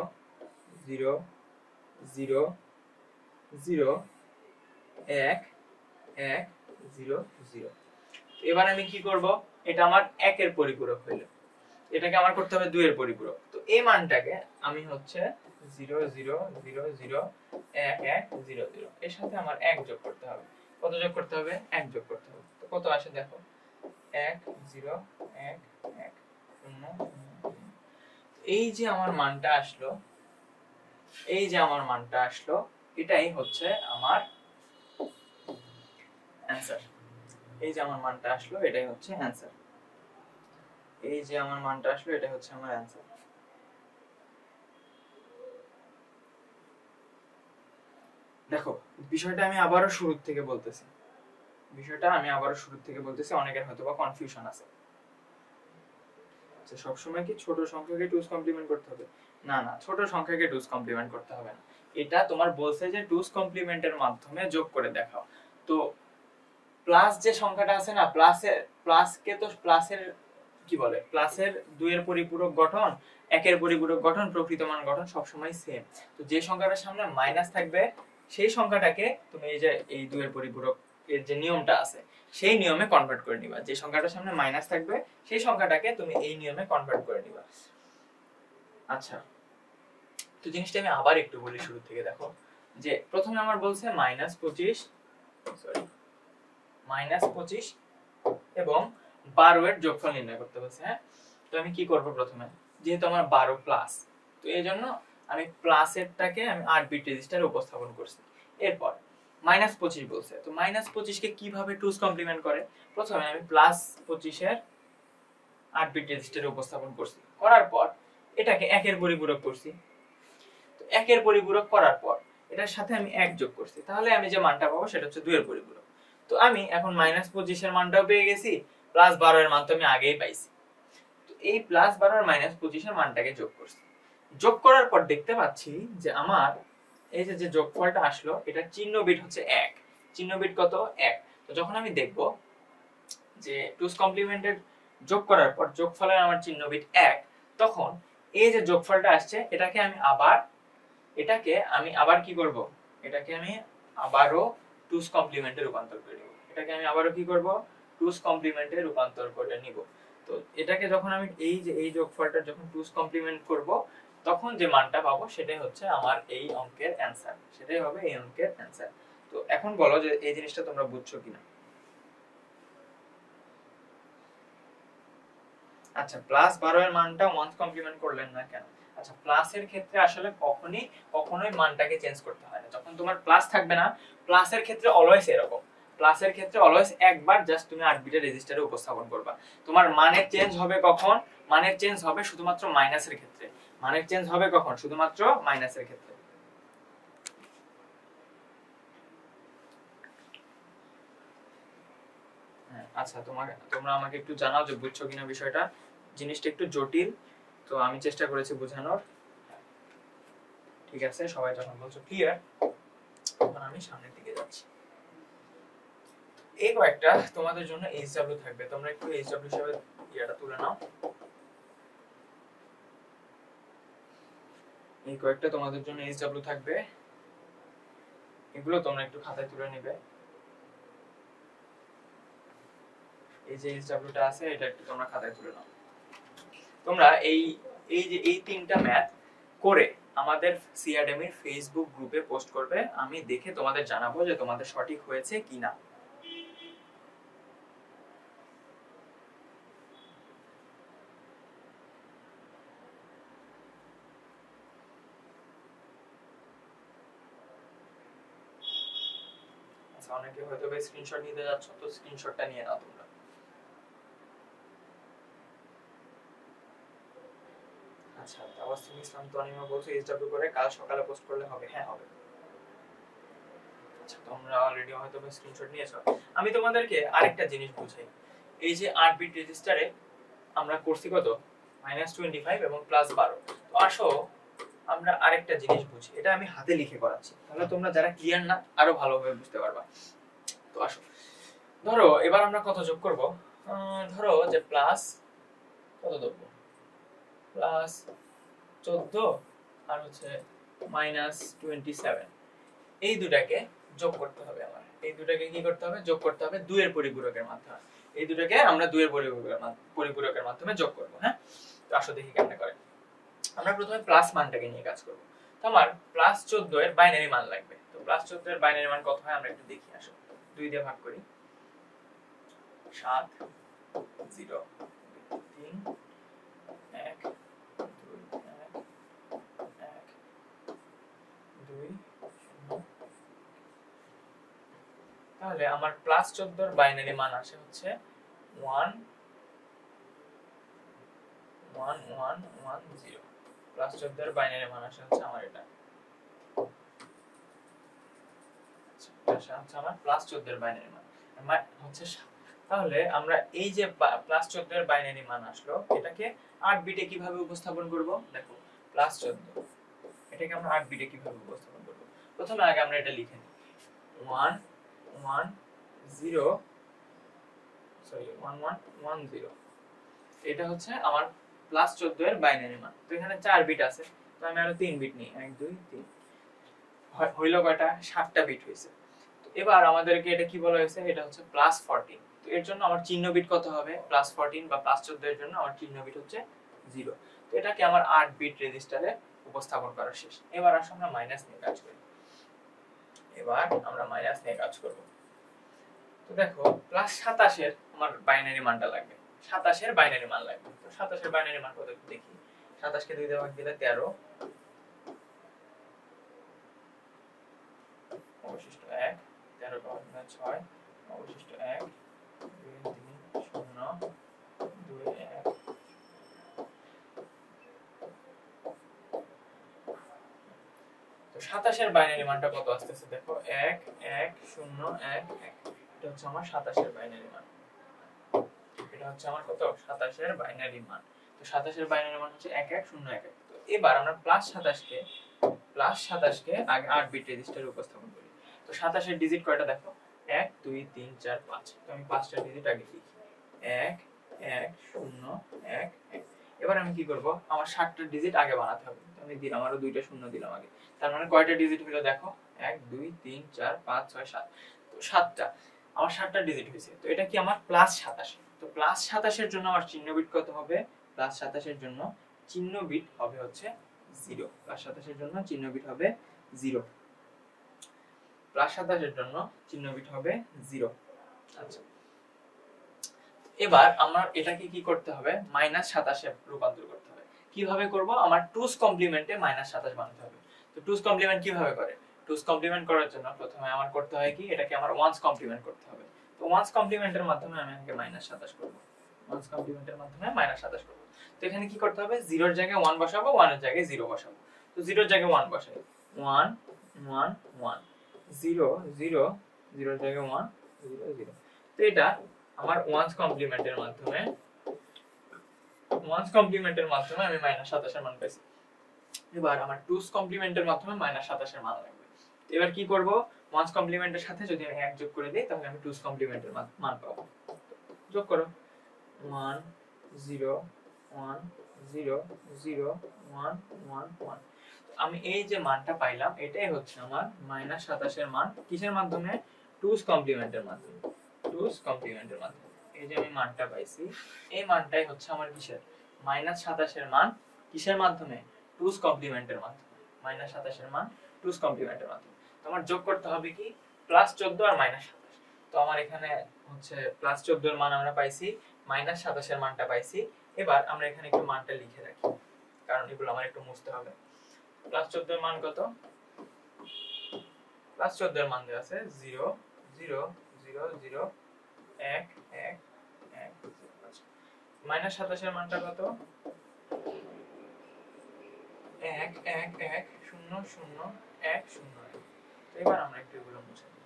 0 0 0 1 1 0 0। এবার আমি কি করব, এটা আমার 1 এর পরিপূরক হইল, এটাকে আমার করতে হবে 2 এর পরিপূরক। তো এই মানটাকে আমি হচ্ছে 0 0 0 0 1 1 0 0 এর সাথে আমার 1 যোগ করতে হবে। কত যোগ করতে হবে, 1 যোগ করতে হবে। তো কত আসে দেখো, 1 0 1 1 0 0। এই যে আমার মানটা আসলো, এই যে আমার মানটা আসলো, এটাই হচ্ছে আমার অ্যানসার। এই যে আমার মানটা আসলো, এটাই হচ্ছে অ্যানসার। এই যে আমার মানটা আসলো, এটাই হচ্ছে আমার অ্যানসার। দেখো বিষয়টা আমি আবারও শুরু থেকে বলতেছি, অনেকের হয়তোবা কনফিউশন আছে। সবসময় কি ছোট সংখ্যাকে টুস কমপ্লিমেন্ট করতে হবে? না না, ছোট সংখ্যাকে টুস কমপ্লিমেন্ট করতে হবে না। এটা তোমার বলছে যে টুস কমপ্লিমেন্টের মাধ্যমে যোগ করে দেখাও। তো প্লাস যে সংখ্যাটা আছে না, প্লাসকে তো প্লাসের কি বলে, প্লাসের 2 এর পরিপূরক গঠন, 1 এর পরিপূরক গঠন, প্রকৃত মান গঠন সবসময় সেম। তো যে সংখ্যাটার সামনে মাইনাস থাকবে সেই সংখ্যাটাকে তুমি এই যে এই 2 এর পরিপূরক এর যে নিয়মটা আছে সেই নিয়মে কনভার্ট করে নিবা। যে সংখ্যাটার সামনে মাইনাস থাকবে সেই সংখ্যাটাকে তুমি এই নিয়মে কনভার্ট করে নিবা। আচ্ছা, তো জিনিসটা আমি আবার একটু বলি শুরু থেকে। দেখো যে প্রথমে আমার বলছে -25 এবং 12 এর যোগফল নির্ণয় করতে বলছে। হ্যাঁ, তো আমি কি করব, প্রথমে যেহেতু আমার 12 প্লাস, তো এই জন্য আমি প্লাসেরটাকে আমি 8 বিট রেজিস্টারে উপস্থাপন করছি। এরপর -25 বলছে, তো -25 কে কিভাবে টুস কমপ্লিমেন্ট করে, প্রথমে আমি +25 এর 8 বিট রেজিস্টারে উপস্থাপন করছি, করার পর এটাকে 1 এর পরিপূরক করছি। তো 1 এর পরিপূরক করার পর এটার সাথে আমি 1 যোগ করছি, তাহলে আমি যে মানটা পাবো সেটা হচ্ছে 2 এর পরিপূরক। তো আমি এখন -25 এর মানটাও পেয়ে গেছি, +12 এর মান তো আমি আগেই পাইছি। তো এই +12 আর -25 এর মানটাকে যোগ করছি। যোগ করার পর দেখতে পাচ্ছি যে আমার এই যে যোগফলটা আসলো, এটা চিহ্ন বিট হচ্ছে 1। চিহ্ন বিট কত? 1। তো যখন আমি দেখব যে টুস কমপ্লিমেন্টের যোগ করার পর যোগফলের আমার চিহ্ন বিট 1, তখন এই যে যোগফলটা আসছে এটাকে আমি আবার কি করব, এটাকে আমি আবারও টুস কমপ্লিমেন্টে রূপান্তর করে নিব। এটাকে আমি আবারও কি করব, টুস কমপ্লিমেন্টে রূপান্তর করে নিব। তো এটাকে যখন আমি এই যোগফলটা যখন টুস কমপ্লিমেন্ট করব, তখন যে মানটা পাবো সেটাই হচ্ছে আমার এই অঙ্কের অ্যানসার, সেটাই হবে এই অঙ্কের অ্যানসার। তো এখন বলো যে এই জিনিসটা তোমরা বুঝছো কিনা। আচ্ছা, +12 এর মানটা ওয়ান্স কমপ্লিমেন্ট করলেন না কেন? আচ্ছা, প্লাসের ক্ষেত্রে আসলে কখনোই মানটাকে চেঞ্জ করতে হয় না। যখন তোমার প্লাস থাকবে না, প্লাসের ক্ষেত্রে অলওয়েজ এরকম, প্লাসের ক্ষেত্রে অলওয়েজ একবার জাস্ট তুমি 8 বিটের রেজিস্টারে উপস্থাপন করবা। তোমার মানের চেঞ্জ হবে কখন? মানের চেঞ্জ হবে শুধুমাত্র মাইনাসের ক্ষেত্রে। মানের চেঞ্জ হবে কখন? শুধুমাত্র মাইনাসের ক্ষেত্রে। আচ্ছা, তোমরা আমাকে একটু জানাও যে বুঝছো কিনা বিষয়টা। জিনিসটা একটু জটিল, তো আমি চেষ্টা করেছি বোঝানোর। ঠিক আছে, সবাই যখন বলছো ক্লিয়ার, তখন আমি সামনের দিকে যাচ্ছি। এই কয়েকটা তোমাদের জন্য এইচডব্লিউ থাকবে, তোমরা একটু এইচডব্লিউ হিসেবে ইয়াটা তুলে নাও। এই কয়েকটা তোমাদের জন্য এইচডব্লিউ থাকবে, এগুলো তোমরা একটু খাতায় তুলে নিবে। এই যে এইচডব্লিউটা আছে এটা একটু তোমরা খাতায় তুলে নাও। তোমরা এই তিনটা ম্যাথ করে আমাদের সিআরডেমির ফেসবুক গ্রুপে পোস্ট করবে, আমি দেখে তোমাদের জানাবো যে তোমাদের সঠিক হয়েছে কিনা। আচ্ছা, অনেকে হয়তো স্ক্রিনশট নিতে যাচ্ছ, তো স্ক্রিনশটটা নিয়ে নাও তোমরা। আচ্ছা, তাওয়াসিম ইসলাম তনিমা বলছো এইচডব্লিউ করে কাল সকালে পোস্ট করলে হবে। হ্যাঁ, হবে। আচ্ছা, তোমরা অলরেডি হয়তো স্ক্রিনশট নিয়েছো। আমি তোমাদেরকে আরেকটা জিনিস বুঝাই। এই যে 8 বিট রেজিস্টারে আমরা করছি কত, -25 এবং +12। তো আসো আমরা আরেকটা জিনিস বুঝি, এটা আমি হাতে লিখে করাচ্ছি, তাহলে তোমরা যারা ক্লিয়ার না আরো ভালোভাবে বুঝতে পারবা। তো আসো, ধরো এবার আমরা কত যোগ করব, ধরো যে প্লাস কত দেব, +14 আর হচ্ছে -27, এই দুটাকে যোগ করতে হবে আমার। এই দুটাকে কি করতে হবে, যোগ করতে হবে 2 এর পরিপূরকের মাধ্যমে। এই দুটাকে আমরা 2 এর পরিপূরকের মাধ্যমে যোগ করব। হ্যাঁ, তো আসো দেখি কেমনে করে। আমরা প্রথমে প্লাস মানটাকে নিয়ে কাজ করব। তো আমার +14 এর বাইনারি মান লাগবে। তো +14 এর বাইনারি মান কত হয় আমরা একটু দেখি। আসো 2 দিয়ে ভাগ করি, 7 0 3 1 2 1 1 2 0। তাহলে আমার +14 এর বাইনারি মান আসে হচ্ছে 1 1 1 1 0। +14 এর বাইনারি মান আসে হচ্ছে আমার এটা। আচ্ছা, আমার +14 এর বাইনারি মান হচ্ছে 7। তাহলে আমরা এই যে +14 এর বাইনারি মান আসলো, এটাকে 8 বিটে কিভাবে উপস্থাপন করব, দেখো +14। এটাকে আমরা 8 বিটে কিভাবে উপস্থাপন করব? প্রথমে আগে আমরা এটা লিখে নিই 1 1 0 সরি 1 1 1 0। এটা হচ্ছে আমার +14 এর বাইনারি মান। তো এখানে 4 বিট আছে, তো আমি আরো 3 বিট নিই, 1 2 3 হইলো কয়টা? 7টা বিট হইছে। তো এবার আমাদেরকে এটা কি বলা হয়েছে? এটা হচ্ছে +14। তো এর জন্য আমার চিহ্ন বিট কত হবে? +14 বা +14 এর জন্য আমার চিহ্ন বিট হচ্ছে 0। তো এটাকে আমার 8 বিট রেজিস্টারে উপস্থাপন করা শেষ। এবার আসলে আমরা মাইনাস নিয়ে কাজ করি। এবার আমরা মাইনাস নিয়ে কাজ করব। তো দেখো +27 এর আমার বাইনারি মানটা লাগবে। 27 এর বাইনারি মান লাগবে। তো 27 এর বাইনারি মান কত দেখি। 27 কে 2 দিয়ে ভাগ দিলে 13, অবশিষ্ট 1, 13 কে ভাগ দিলে 6, অবশিষ্ট 1, 2 3 0 2 1। তো 27 এর বাইনারি মানটা কত আসতেছে দেখো, 1 1 0 1 1। এটা হচ্ছে আমার 27 এর বাইনারি মান। এটা হচ্ছে আমার কত? 27 এর বাইনারি মান। তো 27 এর বাইনারি মান হচ্ছে 1 1 0 1 1। তো এবার আমরা +27 কে আগে 8 বিট রেজিস্টারে উপস্থাপন করি। তো 27 এর ডিজিট কয়টা দেখো, 1 2 3 4 5। তো আমি 5টা ডিজিট আগে লিখি, 1 1 0 1 1। এবার আমি কি করব? আমার 7টা ডিজিট আগে বানাতে হবে। তো আমি দিলাম আরো 2টা শূন্য দিলাম আগে। তার মানে কয়টা ডিজিট হলো দেখো, 1 2 3 4 5 6 7। তো 7টা, আমার 7টা ডিজিট হয়েছে। তো এটা কি আমার +27। তো +27 এর জন্য আমার চিহ্ন বিট কত হবে? +27 এর জন্য চিহ্ন বিট হবে হচ্ছে 0। +27 এর জন্য চিহ্ন বিট হবে 0। +27 এর জন্য চিহ্ন বিট হবে 0। আচ্ছা, এবার আমরা এটাকে কি করতে হবে? -27 এ রূপান্তর করতে হবে। কিভাবে করব? আমার 2's কমপ্লিমেন্টে -27 বানাতে হবে। তো 2's কমপ্লিমেন্ট কিভাবে করে? 2's কমপ্লিমেন্ট করার জন্য প্রথমে আমার করতে হয় কি, এটাকে আমার 1's কমপ্লিমেন্ট করতে হবে। তো 1's কমপ্লিমেন্টের মাধ্যমে আমি আগে -27 করব। 1's কমপ্লিমেন্টের মাধ্যমে -27 করব। তো এখানে কি করতে হবে? 0 এর জায়গায় 1 বসাবো, 1 এর জায়গায় 0 বসাবো। তো 0 এর জায়গায় 1 বসাই, 1 1 1 0 0 0 এর জায়গায় 1 0 0। তো এটা আমার 1's কমপ্লিমেন্টের মাধ্যমে আমি -27 এর মান পাইছি। এবার আমার 2's কমপ্লিমেন্টের মাধ্যমে -27 এর মান লাগবে। এবার কি করব? 1's কমপ্লিমেন্টের সাথে যদি আমি 1 যোগ করে দেই তাহলে আমি 2's কমপ্লিমেন্টের মান পাবো। যোগ করো, 1 0 1 0 0 1 1 1। আমি এই যে মানটা পাইলাম এটাই হচ্ছে আমার -27 এর মান। কিসের মাধ্যমে? 2's কমপ্লিমেন্টের মাধ্যমে। 2's কমপ্লিমেন্টের মাধ্যমে এই যে আমি মানটা পাইছি, এই মানটাই হচ্ছে আমার কিসের? -27 এর মান। কিসের মাধ্যমে? 2's কমপ্লিমেন্টের মাধ্যমে। -27 এর মান 2's কমপ্লিমেন্টের মাধ্যমে। তো আমার যোগ করতে হবে কি, +14 আর -27। তো আমার এখানে হচ্ছে +14 এর মান আমরা পাইছি, -27 এর মানটা পাইছি। এবার আমরা এখানে একটু মানটা লিখে রাখি, কারণ এগুলো আমার একটু মুছতে হবে। +14 এর মান কত? +14 এর মান দেওয়া আছে 0 0 0 0 1 1 1। -27 এর মানটা কত? 1 1 1 0 0 1 0 1। তো এবার আমরা একটু এগুলো মুছে দিই।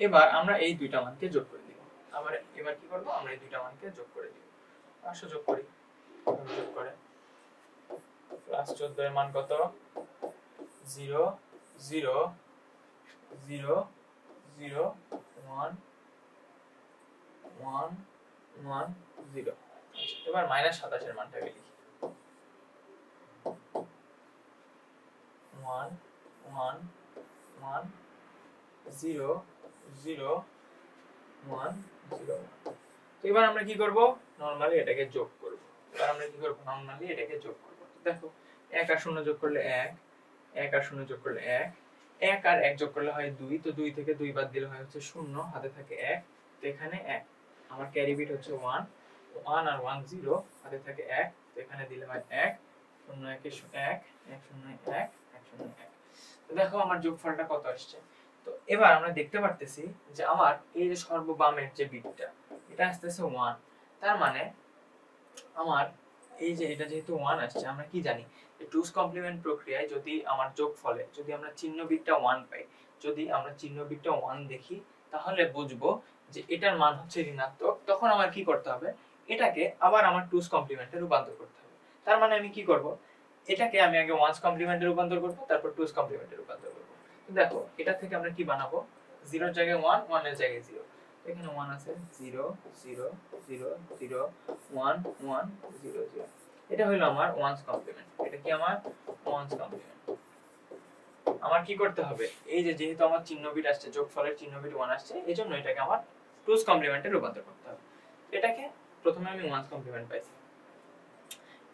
এবার আমরা এই দুইটা মানকে যোগ করে দিব। এবার কি করব? আমরা এই দুইটা মানকে যোগ করে দিব। আসো যোগ করি। যোগ করে +14 এর মান কত? 0 0 0 0 1 1 1 0। এবার -27 এর মানটাকে লিখি, 1 1 1 0 0 1 0। তো এবার আমরা কি করব? নরমালি এটাকে যোগ করব। দেখো 1 আর 0 যোগ করলে 1, 1 আর 0 যোগ করলে 1, 1 আর 1 যোগ করলে হয় 2। তো 2 থেকে 2 বাদ দিলে হয় হচ্ছে 0, হাতে থাকে 1। তো এখানে 1, আমার ক্যারি বিট হচ্ছে 1, 1 আর 1 0, হাতে থাকে 1। তো এখানে দিলে হয় 1, 0 1 1 1 0 1 1 0 1। তো দেখো আমার যোগফলটা কত আসছে। তো এবার আমরা দেখতে পারতেছি যে আমার এই যে সর্ববামের যে বিটটা, এটা আসতেছে 1। তার মানে আমার এই যে এটা যেহেতু 1 আসছে, আমরা কি জানি যে 2's কমপ্লিমেন্ট প্রক্রিয়ায় যদি আমার যোগফলে যদি আমরা চিহ্ন বিটটা 1 পাই, যদি আমরা চিহ্ন বিটটা 1 দেখি, তাহলে বুঝবো যে এটার মান হচ্ছে ঋণাত্মক। তখন আমার কি করতে হবে? এটাকে আবার আমার টুস কমপ্লিমেন্টে রূপান্তর করতে হবে। তার মানে আমি কি করব, এটাকে আমি আগে ওয়ান্স কমপ্লিমেন্টে রূপান্তর করব, তারপর টুস কমপ্লিমেন্টে রূপান্তর করব। তো দেখো এটা থেকে আমরা কি বানাবো, 0 এর জায়গায় 1, 1 এর জায়গায় 0, এখানে 1 আছে, 0 0 0 0 1 1 0 0, এটা হলো আমার ওয়ান্স কমপ্লিমেন্ট। এটা কি আমার ওয়ান্স কমপ্লিমেন্ট। আমার কি করতে হবে, এই যে যেহেতু আমার চিহ্ন বিট আসছে, যোগফলের চিহ্ন বিট 1 আসছে, এজন্য এটাকে আমার টুস কমপ্লিমেন্টে রূপান্তর করতে হবে। এটাকে প্রথমে আমি ওয়ান্স কমপ্লিমেন্ট পাইছি,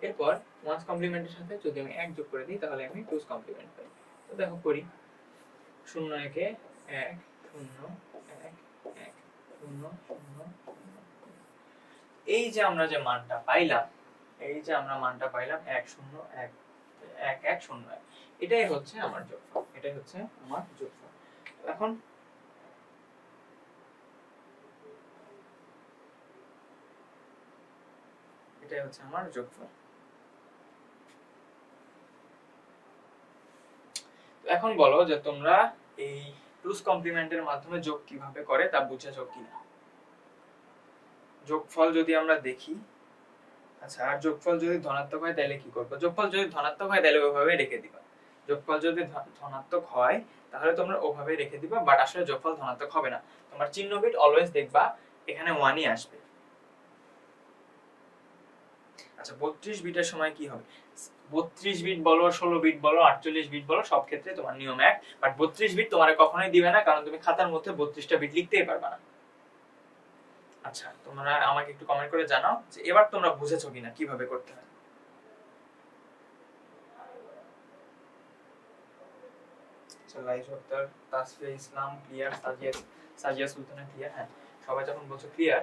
এরপর ওয়ান্স কমপ্লিমেন্টের সাথে যদি আমি 1 যোগ করে দিই তাহলে আমি টুস কমপ্লিমেন্ট পাই। তো দেখো করি, 0 1 1 0 1 1 0 0। এই যে আমরা যে মানটা পাইলাম, এই যে আমরা মানটা পাইলাম 1 0 1 1 1 0 1, এটাই হচ্ছে আমার যোগফল, এটাই হচ্ছে আমার যোগফল। এখন এটাই হচ্ছে আমার যোগফল। এখন বলো যে তোমরা এই টুস কমপ্লিমেন্টের মাধ্যমে যোগ কিভাবে করে তা বুঝেছো কিনা। যোগফল যদি আমরা দেখি, আচ্ছা, আর যোগফল যদি ধনাত্মক হয় তাহলে কি করব, যোগফল যদি ধনাত্মক হয় তাহলে ওইভাবে রেখে দিবা। যোগফল যদি ধনাত্মক হয় তাহলে তোমরা ওভাবে রেখে দিবা, বাট আসলে যোগফল ধনাত্মক হবে না, তোমার চিহ্ন বিট অলওয়েজ দেখবা এখানে 1ই আসবে। আচ্ছা, 32 বিটের সময় কি হবে, 32 বিট বলো, 16 বিট বলো, 48 বিট বলো, সব ক্ষেত্রে তোমার নিয়ম এক, বাট 32 বিট তোমারে কখনোই দিবে না, কারণ তুমি খাতার মধ্যে 32টা বিট লিখতেই পারবে না। আচ্ছা, তোমরা আমাকে একটু কমেন্ট করে জানাও যে এবার তোমরা বুঝেছো কিনা কিভাবে করতে হয়। লাইভ সত্তার, তাসফিয়া ইসলাম ক্লিয়ার, সাজিয়া সুলতানা ক্লিয়ার, হ্যাঁ সবাই যখন বলছো ক্লিয়ার,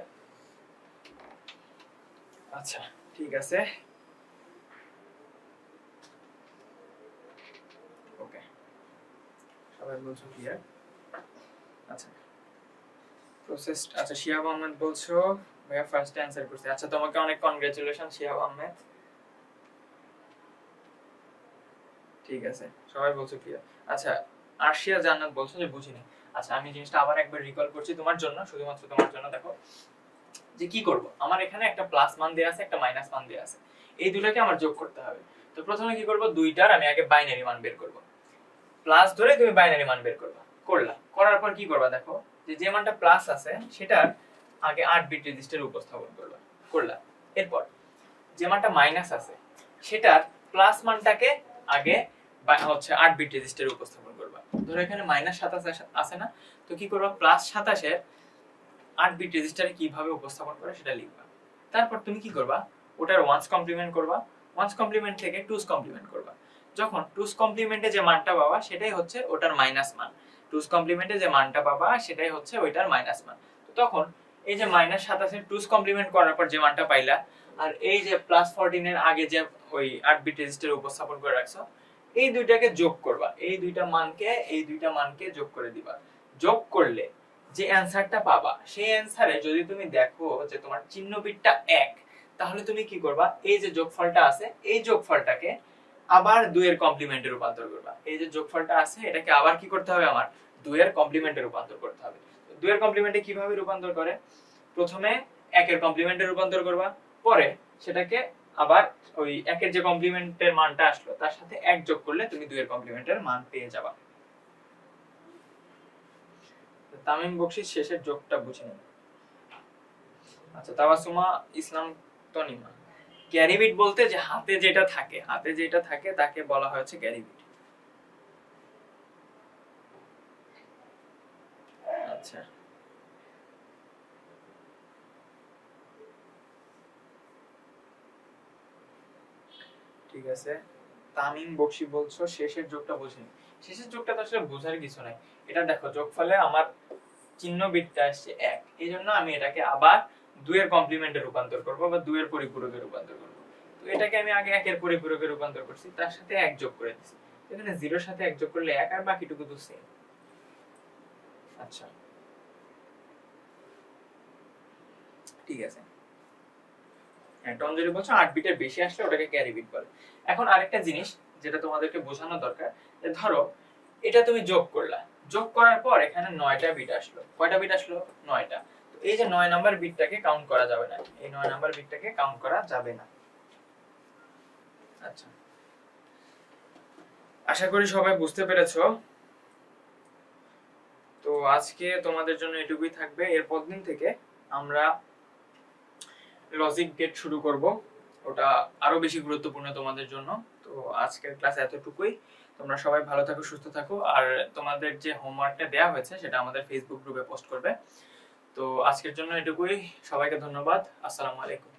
আচ্ছা ঠিক আছে, ওকে সবাই বলছো ক্লিয়ার। আচ্ছা প্রসেস, আচ্ছা শিহাব আহমেদ বলছো ভাইয়া ফার্স্ট অ্যানসার করছে, আচ্ছা তোমাকে অনেক কনগ্রাচুলেশন শিহাব আহমেদ, ঠিক আছে সবাই বলছো ক্লিয়ার। আচ্ছা আরশিয়া জান্নাত বলছো যে বুঝিনি, আচ্ছা আমি জিনিসটা আবার একবার রিকল করছি তোমার জন্য, শুধুমাত্র তোমার জন্য। দেখো যে কি করব, আমার এখানে একটা প্লাস মান দেয়া আছে, একটা মাইনাস মান দেয়া আছে, এই দুটোকে আমার যোগ করতে হবে। তো প্রথমে কি করব, দুইটার আমি আগে বাইনারি মান বের করব, প্লাস ধরে তুমি বাইনারি মান বের করবা, করলা, করার পর কি করবা, দেখো যে যে মানটা প্লাস আছে সেটার আগে 8 বিট রেজিস্টারে উপস্থাপন করবা, করলা। এরপর যে মানটা মাইনাস আছে সেটার প্লাস মানটাকে আগে হচ্ছে 8 বিট রেজিস্টারে উপস্থাপন করবা। ধরো এখানে -27 আছে না, তো কি করবা, +27 এর 8 বিট রেজিস্টারে কিভাবে উপস্থাপন করে সেটা লিখবা। তারপর তুমি কি করবা, ওটার ওয়ান্স কমপ্লিমেন্ট করবা, ওয়ান্স কমপ্লিমেন্ট থেকে টুস কমপ্লিমেন্ট করবা। যখন টুস কমপ্লিমেন্টে যে মানটা পাবা সেটাই হচ্ছে ওটার মাইনাস মান, টুস কমপ্লিমেন্টে যে মানটা পাবা সেটাই হচ্ছে ওইটার মাইনাস মান। তো তখন এই যে -27 এর টুস কমপ্লিমেন্ট করার পর যে মানটা পাইলা, আর এই যে +14 এর আগে যে ওই 8 বিট রেজিস্টারে উপস্থাপন করে রাখছো, এই দুইটাকে যোগ করবা, এই দুইটা মানকে যোগ করে দিবা। যোগ করলে যে অ্যানসারটা পাবা, সেই অ্যানসারে যদি তুমি দেখো যে তোমার চিহ্ন বিটটা 1, তাহলে তুমি কি করবা, এই যে যোগফলটা আছে এই যোগফলটাকে আবার 2 এর কমপ্লিমেন্টে রূপান্তর করবা। এই যে যোগফলটা আছে এটাকে আবার কি করতে হবে, আমার 2 এর কমপ্লিমেন্টে রূপান্তর করতে হবে। 2 এর কমপ্লিমেন্টে কিভাবে রূপান্তর করে, প্রথমে 1 এর কমপ্লিমেন্টে রূপান্তর করবা, পরে সেটাকে আবার ওই 1 এর যে কমপ্লিমেন্টের মানটা আসলো তার সাথে 1 যোগ করলে তুমি 2 এর কমপ্লিমেন্টের মান পেয়ে যাবা। তামিম বকশিস শেষের যোগটা বুঝে নিন। আচ্ছা তাবাসুমা ইসলাম তনিমা, ক্যারি বিট বলতে যে হাতে যেটা থাকে তাকে বলা হয়েছে ক্যারি বিট। আচ্ছা ঠিক আছে, তামিম বকশি বলছো শেষের যোগটা বুঝিনি। শেষের যোগটা তো আসলে বোঝার কিছু নাই, এটা দেখো যোগফলে আমার চিহ্ন বিটটা আসছে 1, এই জন্য আমি এটাকে আবার 2 এর কমপ্লিমেন্টে রূপান্তর করব বা 2 এর পরিপূরকে রূপান্তর করব। তো এটাকে আমি আগে 1 এর পরিপূরকে রূপান্তর করছি, তার সাথে 1 যোগ করে দিছি, এখানে 0 এর সাথে 1 যোগ করলে 1 আর বাকিটুকু তো সেম। আচ্ছা ঠিক আছে, হ্যাঁ টঞ্জলি বলছো 8 বিটের বেশি আসলে ওটাকে ক্যারি বিট বলে। এখন আরেকটা জিনিস যেটা তোমাদেরকে বোঝানো দরকার, যে ধরো এটা তুমি যোগ করলা, যোগ করার পর এখানে 9টা বিট আসলো, কয়টা বিট আসলো, 9টা। তো এই যে 9 নাম্বার বিটটাকে কাউন্ট করা যাবে না, এই 9 নাম্বার বিটটাকে কাউন্ট করা যাবে না। আচ্ছা, আশা করি সবাই বুঝতে পেরেছো। তো আজকে তোমাদের জন্য এটুকুই থাকবে। এরপর দিন থেকে আমরা লজিক গেট শুরু করব, ওটা আরো বেশি গুরুত্বপূর্ণ তোমাদের জন্য। তো আজকের ক্লাস এতটুকুই। তোমরা সবাই ভালো থাকো, সুস্থ থাকো। আর তোমাদের যে হোমওয়ার্কটা দেওয়া হয়েছে সেটা আমাদের ফেসবুক গ্রুপে পোস্ট করবে। তো আজকের জন্য এটুকুই। সবাইকে ধন্যবাদ। আসসালামু আলাইকুম।